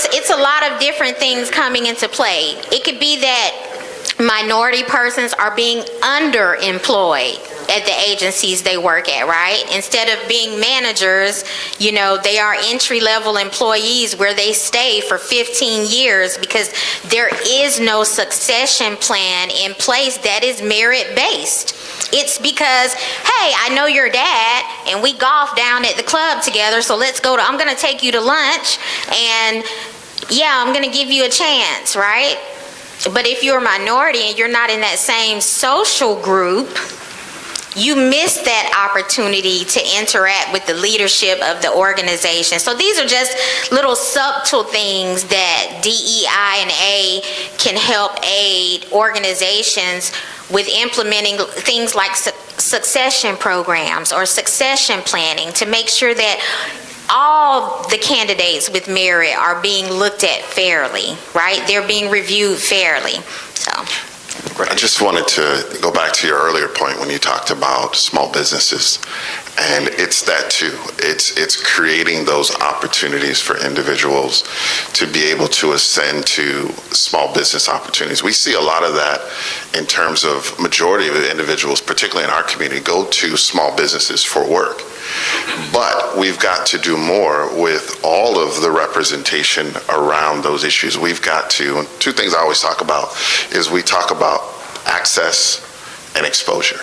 It's a lot of different things coming into play. It could be that minority persons are being underemployed at the agencies they work at, right? Instead of being managers, they are entry-level employees where they stay for 15 years because there is no succession plan in place that is merit-based. It's because, hey, I know your dad and we golf down at the club together, so I'm gonna take you to lunch and I'm gonna give you a chance, right? But if you're a minority and you're not in that same social group, you miss that opportunity to interact with the leadership of the organization. So these are just little subtle things that DEI&A can help aid organizations with implementing things like succession programs or succession planning to make sure that all the candidates with merit are being looked at fairly, right? They're being reviewed fairly, so.
I just wanted to go back to your earlier point when you talked about small businesses, and it's that too. It's creating those opportunities for individuals to be able to ascend to small business opportunities. We see a lot of that in terms of majority of the individuals, particularly in our community, go to small businesses for work. But we've got to do more with all of the representation around those issues. We've got to, and two things I always talk about is we talk about access and exposure.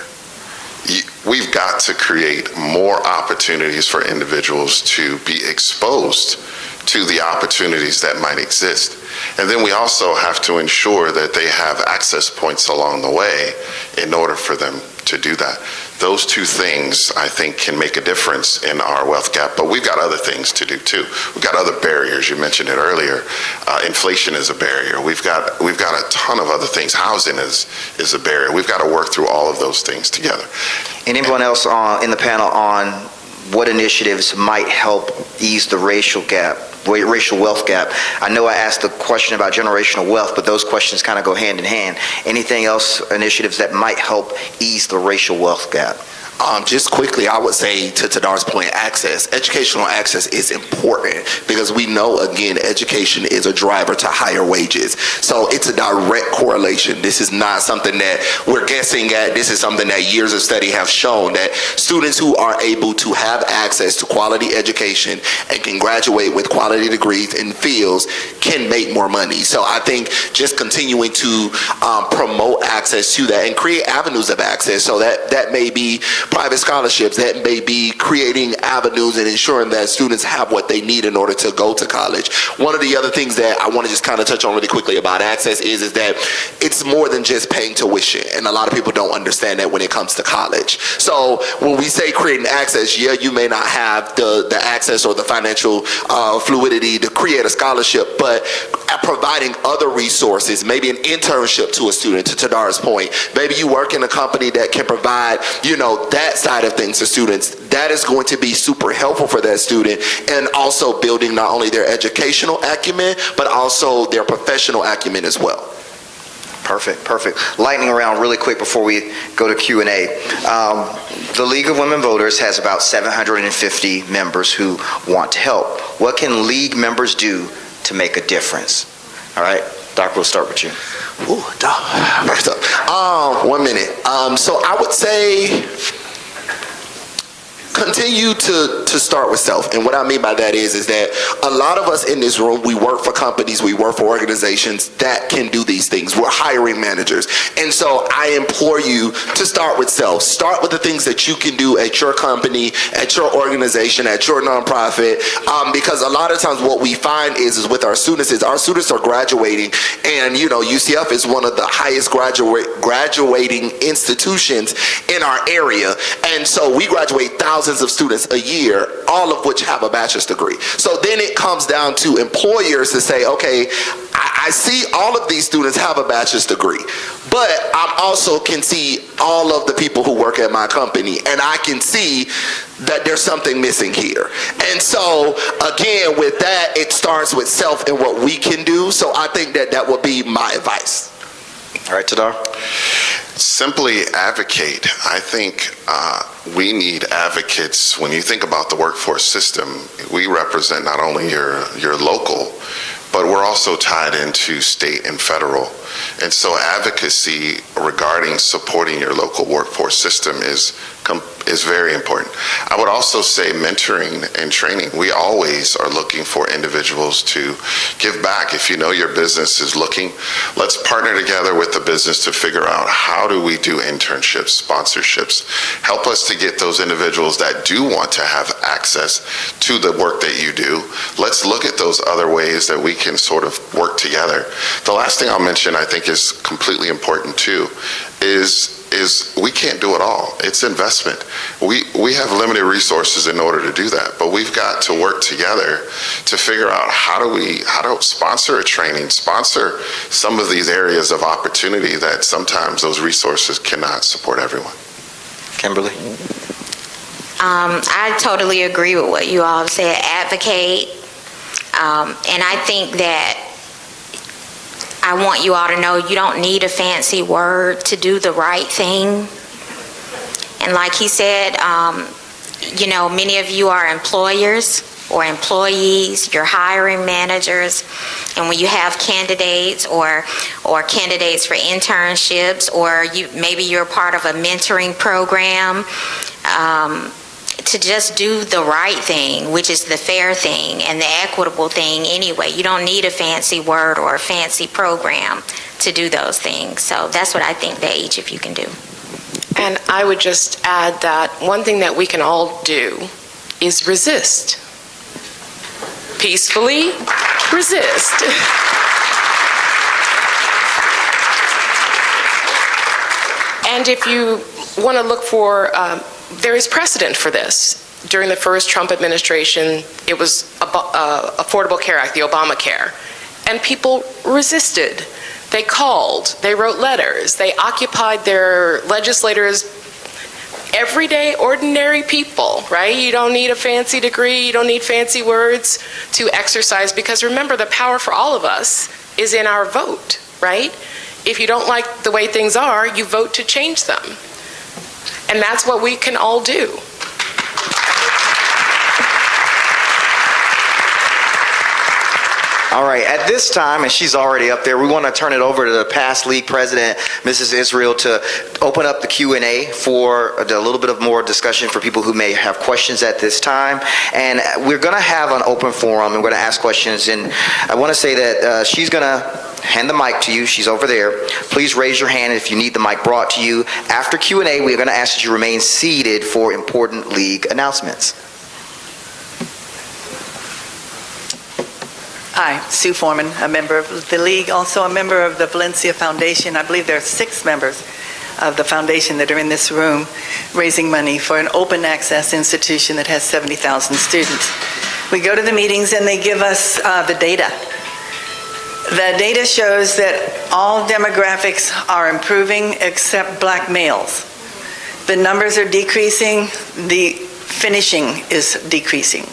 We've got to create more opportunities for individuals to be exposed to the opportunities that might exist. And then we also have to ensure that they have access points along the way in order for them to do that. Those two things, I think, can make a difference in our wealth gap, but we've got other things to do too. We've got other barriers. You mentioned it earlier. Inflation is a barrier. We've got a ton of other things. Housing is a barrier. We've got to work through all of those things together.
Anyone else in the panel on what initiatives might help ease the racial wealth gap? I know I asked the question about generational wealth, but those questions kind of go hand in hand. Anything else, initiatives that might help ease the racial wealth gap?
Just quickly, I would say to Tadar's point, access. Educational access is important because we know, again, education is a driver to higher wages. So it's a direct correlation. This is not something that we're guessing at. This is something that years of study have shown that students who are able to have access to quality education and can graduate with quality degrees in fields can make more money. So I think just continuing to promote access to that and create avenues of access. So that may be private scholarships, that may be creating avenues and ensuring that students have what they need in order to go to college. One of the other things that I want to just kind of touch on really quickly about access is that it's more than just paying tuition, and a lot of people don't understand that when it comes to college. So when we say creating access, yeah, you may not have the access or the financial fluidity to create a scholarship, but providing other resources, maybe an internship to a student, to Tadar's point, maybe you work in a company that can provide, that side of things to students, that is going to be super helpful for that student, and also building not only their educational acumen, but also their professional acumen as well.
Perfect. Lightning round really quick before we go to Q&A. The League of Women Voters has about 750 members who want to help. What can League members do to make a difference? All right, Doc, we'll start with you.
Ooh, Doc. First up. 1 minute. So I would say continue to start with self. And what I mean by that is that a lot of us in this room, we work for companies, we work for organizations that can do these things. We're hiring managers. And so I implore you to start with self. Start with the things that you can do at your company, at your organization, at your nonprofit. Because a lot of times what we find is with our students are graduating, and UCF is one of the highest graduating institutions in our area. And so we graduate thousands of students a year, all of which have a bachelor's degree. So then it comes down to employers to say, okay, I see all of these students have a bachelor's degree, but I also can see all of the people who work at my company, and I can see that there's something missing here. And so again, with that, it starts with self and what we can do. So I think that would be my advice.
All right, Tadar.
Simply advocate. I think we need advocates. When you think about the workforce system, we represent not only your local, but we're also tied into state and federal. And so advocacy regarding supporting your local workforce system is very important. I would also say mentoring and training. We always are looking for individuals to give back. If you know your business is looking, let's partner together with the business to figure out how do we do internships, sponsorships. Help us to get those individuals that do want to have access to the work that you do. Let's look at those other ways that we can sort of work together. The last thing I'll mention, I think is completely important too, is is we can't do it all. It's investment. We have limited resources in order to do that, but we've got to work together to figure out how to sponsor a training, sponsor some of these areas of opportunity that sometimes those resources cannot support everyone.
Kimberly?
I totally agree with what you all have said. Advocate. And I think that I want you all to know you don't need a fancy word to do the right thing. And like he said, you know, many of you are employers or employees, you're hiring managers, and when you have candidates or candidates for internships, or maybe you're part of a mentoring program, to just do the right thing, which is the fair thing and the equitable thing anyway. You don't need a fancy word or a fancy program to do those things. So that's what I think that each of you can do.
And I would just add that one thing that we can all do is resist. Peacefully resist. And if you want to look for, there is precedent for this. During the first Trump administration, it was Affordable Care Act, the Obamacare, and people resisted. They called, they wrote letters, they occupied their legislators, everyday, ordinary people, right? You don't need a fancy degree, you don't need fancy words to exercise, because remember, the power for all of us is in our vote, right? If you don't like the way things are, you vote to change them. And that's what we can all do.
All right, at this time, and she's already up there, we want to turn it over to the past league president, Mrs. Israel, to open up the Q&A for a little bit of more discussion for people who may have questions at this time. And we're going to have an open forum, and we're going to ask questions. And I want to say that she's going to hand the mic to you. She's over there. Please raise your hand if you need the mic brought to you. After Q&A, we're going to ask that you remain seated for important league announcements.
Hi, Sue Foreman, a member of the League, also a member of the Valencia Foundation. I believe there are 6 members of the foundation that are in this room raising money for an open access institution that has 70,000 students. We go to the meetings and they give us the data. The data shows that all demographics are improving except black males. The numbers are decreasing, the finishing is decreasing.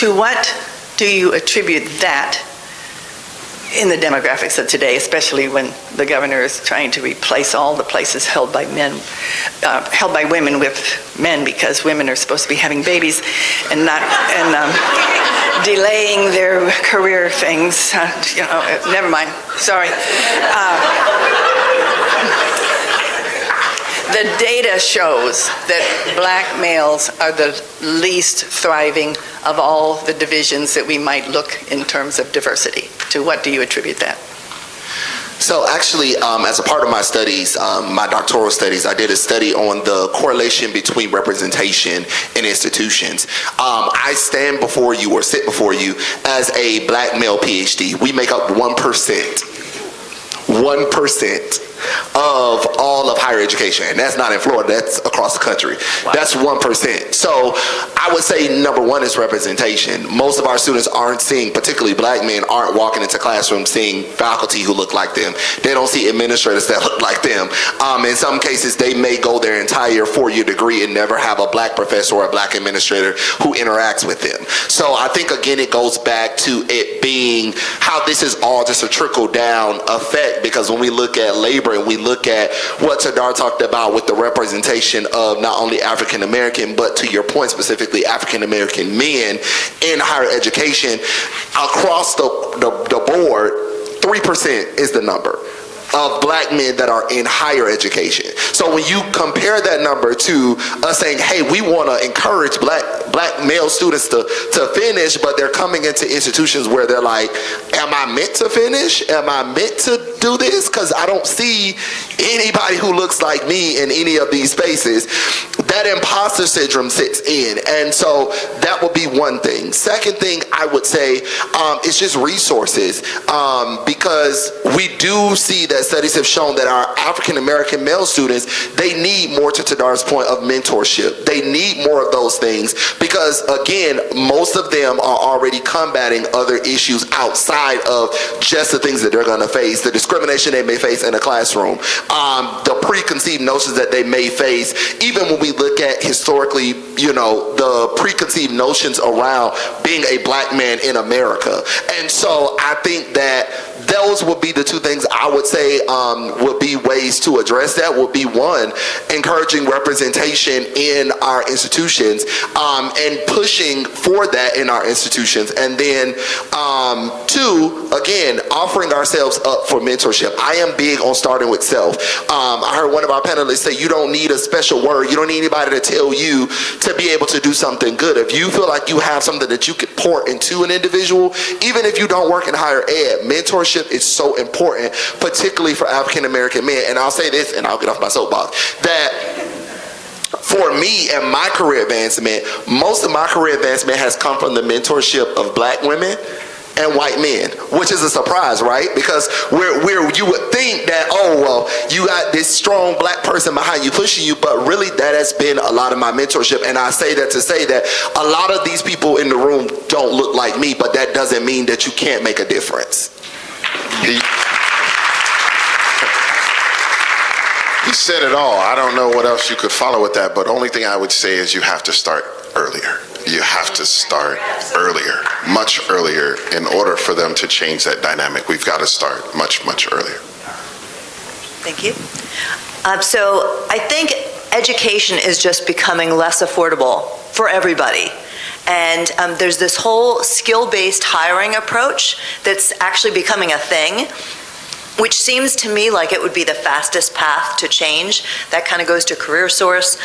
To what do you attribute that in the demographics of today, especially when the governor is trying to replace all the places held by men, held by women with men, because women are supposed to be having babies and not delaying their career things. Never mind. Sorry. The data shows that black males are the least thriving of all the divisions that we might look in terms of diversity. To what do you attribute that?
So actually, as a part of my studies, my doctoral studies, I did a study on the correlation between representation in institutions. I stand before you or sit before you as a black male PhD. We make up 1%. 1% of all of higher education, and that's not in Florida, that's across the country. Wow. That's 1%. So I would say number one is representation. Most of our students aren't seeing, particularly black men, aren't walking into classrooms seeing faculty who look like them. They don't see administrators that look like them. In some cases, they may go their entire 4-year degree and never have a black professor or a black administrator who interacts with them. So I think, again, it goes back to it being how this is all just a trickle-down effect, because when we look at labor and we look at what Tadar talked about with the representation of not only African American, but to your point specifically, African American men in higher education, across the board, 3% is the number of black men that are in higher education. So when you compare that number to us saying, hey, we want to encourage black male students to finish, but they're coming into institutions where they're like, am I meant to finish? Am I meant to do this? Because I don't see anybody who looks like me in any of these spaces. That imposter syndrome sits in. And so that would be one thing. Second thing I would say is just resources, because we do see that that studies have shown that our African American male students, they need more, to Tadar's point, of mentorship. They need more of those things because, again, most of them are already combating other issues outside of just the things that they're going to face, the discrimination they may face in a classroom, the preconceived notions that they may face, even when we look at historically, the preconceived notions around being a black man in America. And so I think that those would be the two things I would say would be ways to address that. Would be one, encouraging representation in our institutions and pushing for that in our institutions. And then two, again, offering ourselves up for mentorship. I am big on starting with self. I heard one of our panelists say you don't need a special word. You don't need anybody to tell you to be able to do something good. If you feel like you have something that you could pour into an individual, even if you don't work in higher ed, mentorship is so important, particularly for African American men. And I'll say this, and I'll get off my soapbox, that for me and my career advancement, most of my career advancement has come from the mentorship of black women and white men, which is a surprise, right? Because you would think that, oh, well, you got this strong black person behind you pushing you, but really that has been a lot of my mentorship. And I say that to say that a lot of these people in the room don't look like me, but that doesn't mean that you can't make a difference.
You said it all. I don't know what else you could follow with that, but the only thing I would say is you have to start earlier. You have to start earlier, much earlier, in order for them to change that dynamic. We've got to start much, much earlier.
Thank you. So I think education is just becoming less affordable for everybody. And there's this whole skill-based hiring approach that's actually becoming a thing, which seems to me like it would be the fastest path to change. That kind of goes to CareerSource.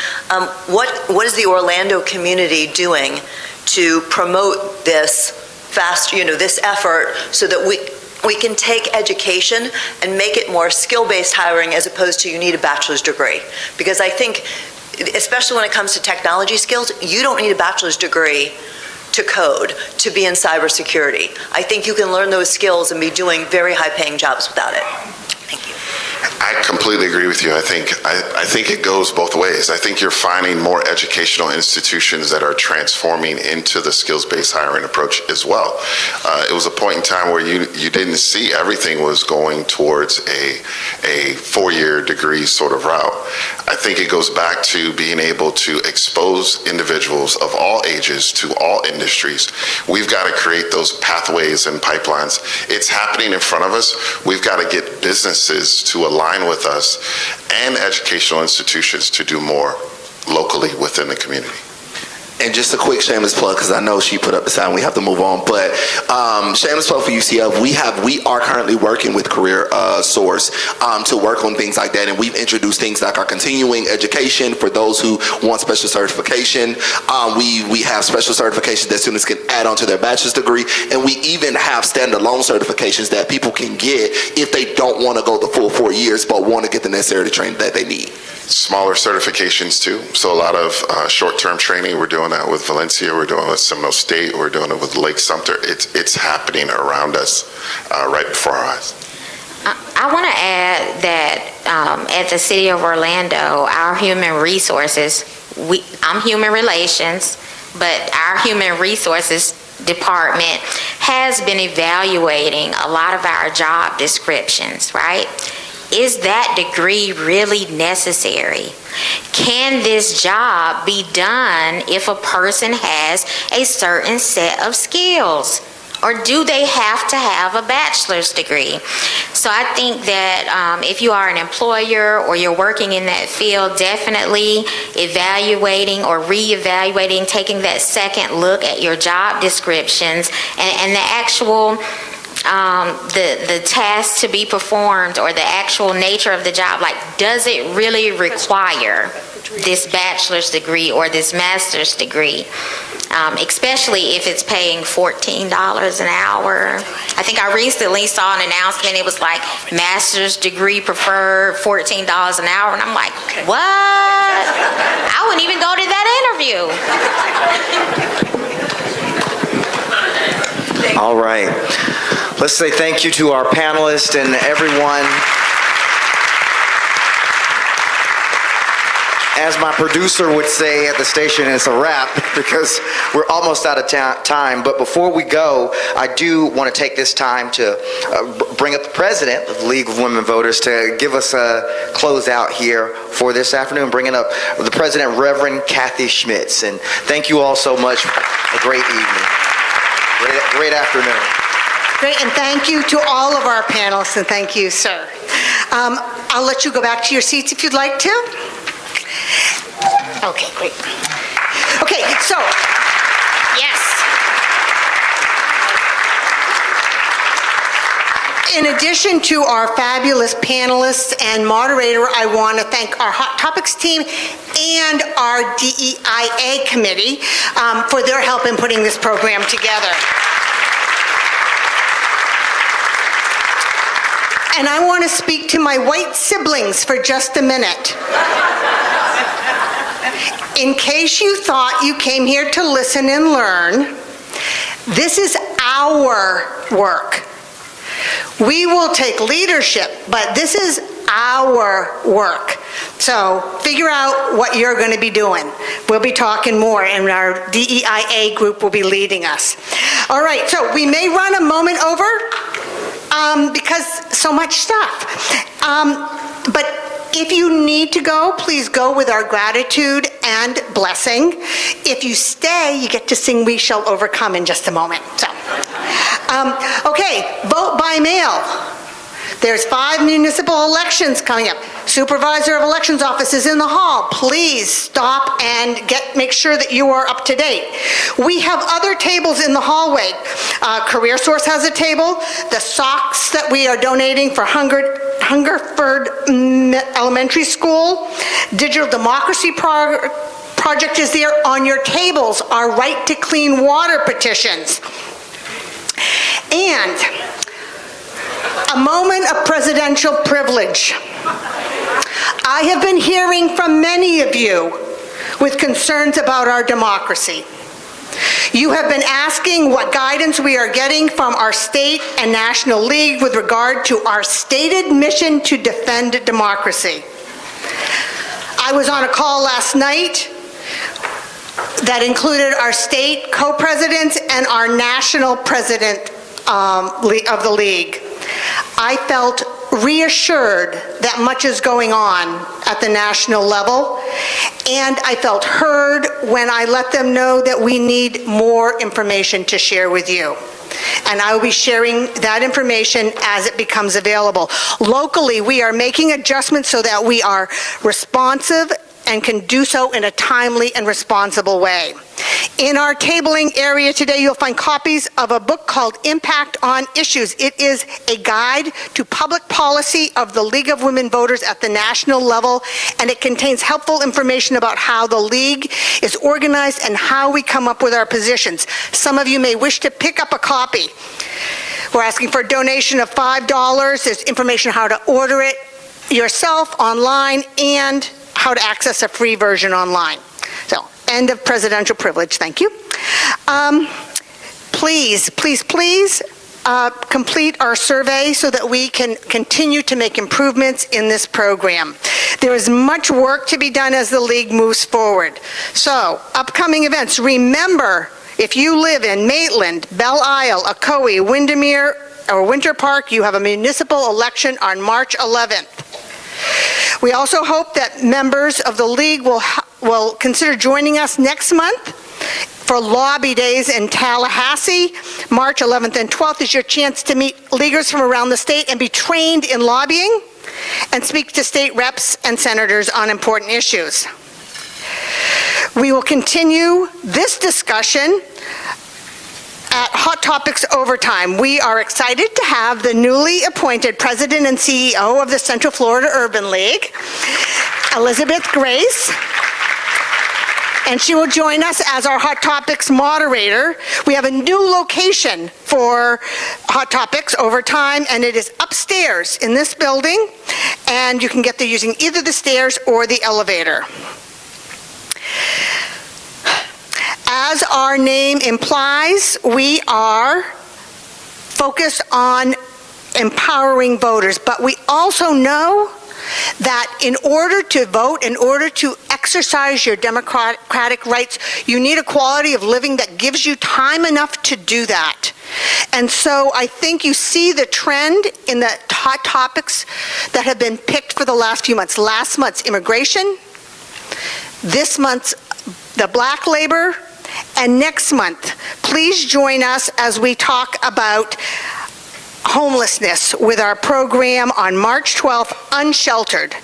What is the Orlando community doing to promote this this effort so that we can take education and make it more skill-based hiring as opposed to you need a bachelor's degree? Because I think, especially when it comes to technology skills, you don't need a bachelor's degree to code, to be in cybersecurity. I think you can learn those skills and be doing very high-paying jobs without it. Thank you.
I completely agree with you. I think it goes both ways. I think you're finding more educational institutions that are transforming into the skills-based hiring approach as well. It was a point in time where you didn't see everything was going towards a four-year degree sort of route. I think it goes back to being able to expose individuals of all ages to all industries. We've got to create those pathways and pipelines. It's happening in front of us. We've got to get businesses to align with us and educational institutions to do more locally within the community.
And just a quick shameless plug, because I know she put up the sign, we have to move on, but shameless plug for UCF, we are currently working with CareerSource to work on things like that, and we've introduced things like our continuing education for those who want special certification. We have special certifications that students can add on to their bachelor's degree, and we even have standalone certifications that people can get if they don't want to go the full 4 years, but want to get the necessary training that they need.
Smaller certifications too. So a lot of short-term training. We're doing that with Valencia. We're doing it with Seminole State. We're doing it with Lake Sumter. It's happening around us right before our eyes.
I want to add that at the City of Orlando, our human resources, I'm human relations, but our human resources department has been evaluating a lot of our job descriptions, right? Is that degree really necessary? Can this job be done if a person has a certain set of skills? Or do they have to have a bachelor's degree? So I think that if you are an employer or you're working in that field, definitely evaluating or reevaluating, taking that second look at your job descriptions and the actual the task to be performed or the actual nature of the job. Like, does it really require this bachelor's degree or this master's degree? Especially if it's paying $14 an hour. I think I recently saw an announcement, it was like master's degree preferred, $14 an hour, and I'm like, what? I wouldn't even go to that interview.
All right. Let's say thank you to our panelists and everyone As my producer would say at the station, it's a wrap because we're almost out of time. But before we go, I do want to take this time to bring up the president of the League of Women Voters to give us a closeout here for this afternoon, bringing up the president, Reverend Kathy Schmitz. And thank you all so much. A great evening. Great afternoon.
Great, and thank you to all of our panelists, and thank you, sir. I'll let you go back to your seats if you'd like to. Okay, great. Okay, so, yes. In addition to our fabulous panelists and moderator, I want to thank our Hot Topics team and our DEIA committee for their help in putting this program together. And I want to speak to my white siblings for just a minute. In case you thought you came here to listen and learn, this is our work. We will take leadership, but this is our work. So figure out what you're going to be doing. We'll be talking more, and our DEIA group will be leading us. All right, so we may run a moment over because so much stuff. But if you need to go, please go with our gratitude and blessing. If you stay, you get to sing We Shall Overcome in just a moment. So, okay, vote by mail. There's 5 municipal elections coming up. Supervisor of Elections office is in the hall. Please stop and make sure that you are up to date. We have other tables in the hallway. Career Source has a table. The socks that we are donating for Hungerford Elementary School. Digital Democracy Project is there. On your tables are right to clean water petitions. And a moment of presidential privilege. I have been hearing from many of you with concerns about our democracy. You have been asking what guidance we are getting from our state and national league with regard to our stated mission to defend democracy. I was on a call last night that included our state co-presidents and our national president of the league. I felt reassured that much is going on at the national level, and I felt heard when I let them know that we need more information to share with you. And I will be sharing that information as it becomes available. Locally, we are making adjustments so that we are responsive and can do so in a timely and responsible way. In our tabling area today, you'll find copies of a book called Impact on Issues. It is a guide to public policy of the League of Women Voters at the national level, and it contains helpful information about how the League is organized and how we come up with our positions. Some of you may wish to pick up a copy. We're asking for a donation of $5. There's information how to order it yourself online and how to access a free version online. So, end of presidential privilege. Thank you. Please complete our survey so that we can continue to make improvements in this program. There is much work to be done as the League moves forward. So, upcoming events. Remember, if you live in Maitland, Belle Isle, Ocoee, Windermere, or Winter Park, you have a municipal election on March 11th. We also hope that members of the League will consider joining us next month for Lobby Days in Tallahassee. March 11th and 12th is your chance to meet leaguers from around the state and be trained in lobbying and speak to state reps and senators on important issues. We will continue this discussion at Hot Topics Overtime. We are excited to have the newly appointed president and CEO of the Central Florida Urban League, Elizabeth Grace, and she will join us as our Hot Topics moderator. We have a new location for Hot Topics Overtime, and it is upstairs in this building, and you can get there using either the stairs or the elevator. As our name implies, we are focused on empowering voters, but we also know that in order to vote, in order to exercise your democratic rights, you need a quality of living that gives you time enough to do that. And so I think you see the trend in the hot topics that have been picked for the last few months. Last month's immigration, this month's the black labor, and next month, please join us as we talk about homelessness with our program on March 12th, Unsheltered,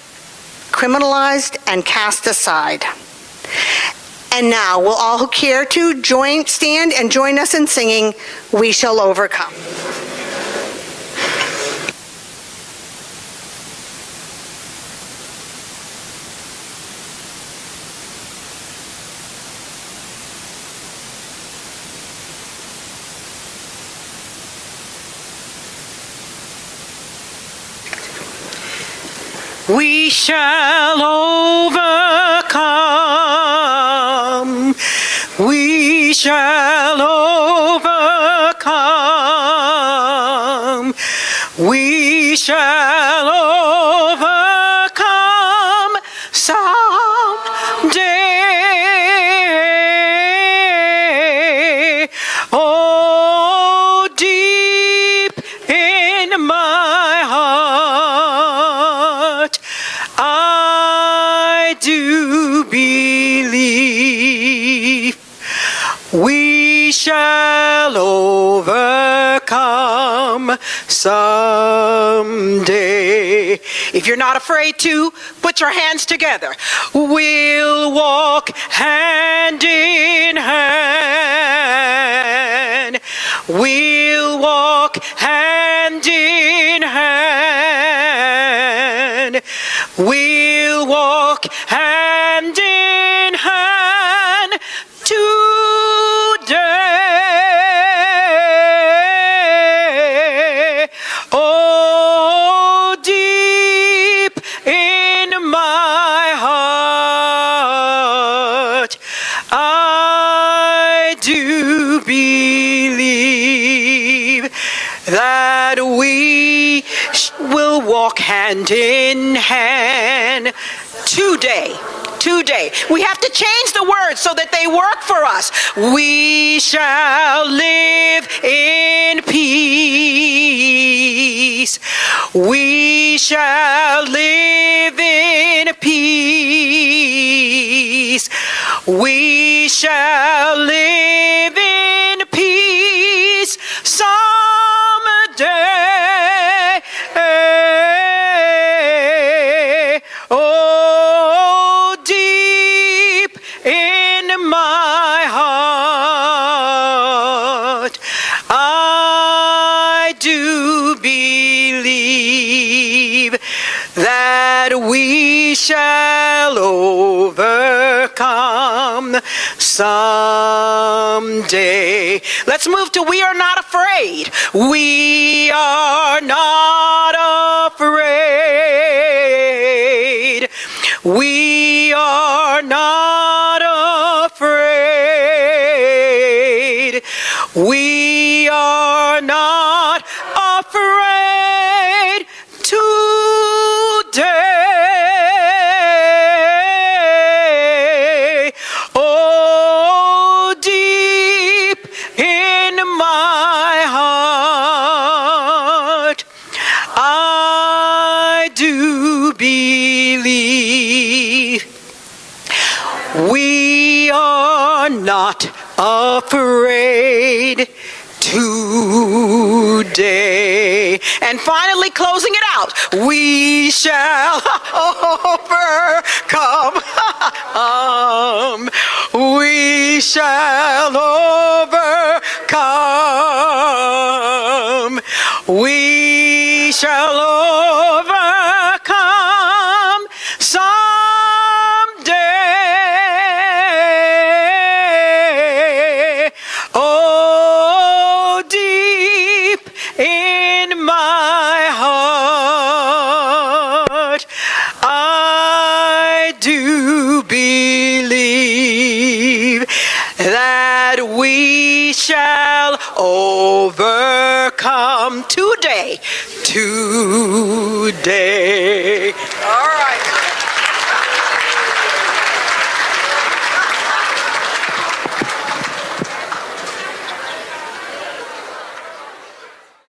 Criminalized and Cast Aside. And now, will all who care to stand and join us in singing, We Shall Overcome.
We shall overcome. We shall overcome. We shall overcome someday. Oh, deep in my heart, I do believe we shall overcome someday. If you're not afraid to, put your hands together. We'll walk hand in hand. We'll walk hand in hand. We'll walk hand in hand today. Oh, deep in my heart, I do believe that we will walk hand in hand today. Today. We have to change the words so that they work for us. We shall live in peace. We shall live in peace. We shall live in peace someday. Oh, deep in my heart, I do believe that we shall overcome someday. Let's move to We Are Not Afraid. We are not afraid. We are not afraid. We are not afraid today. Oh, deep in my heart, I do believe we are not afraid today. And finally, closing it out, we shall overcome. We shall overcome. We shall overcome someday. Oh, deep in my heart, I do believe that we shall overcome today.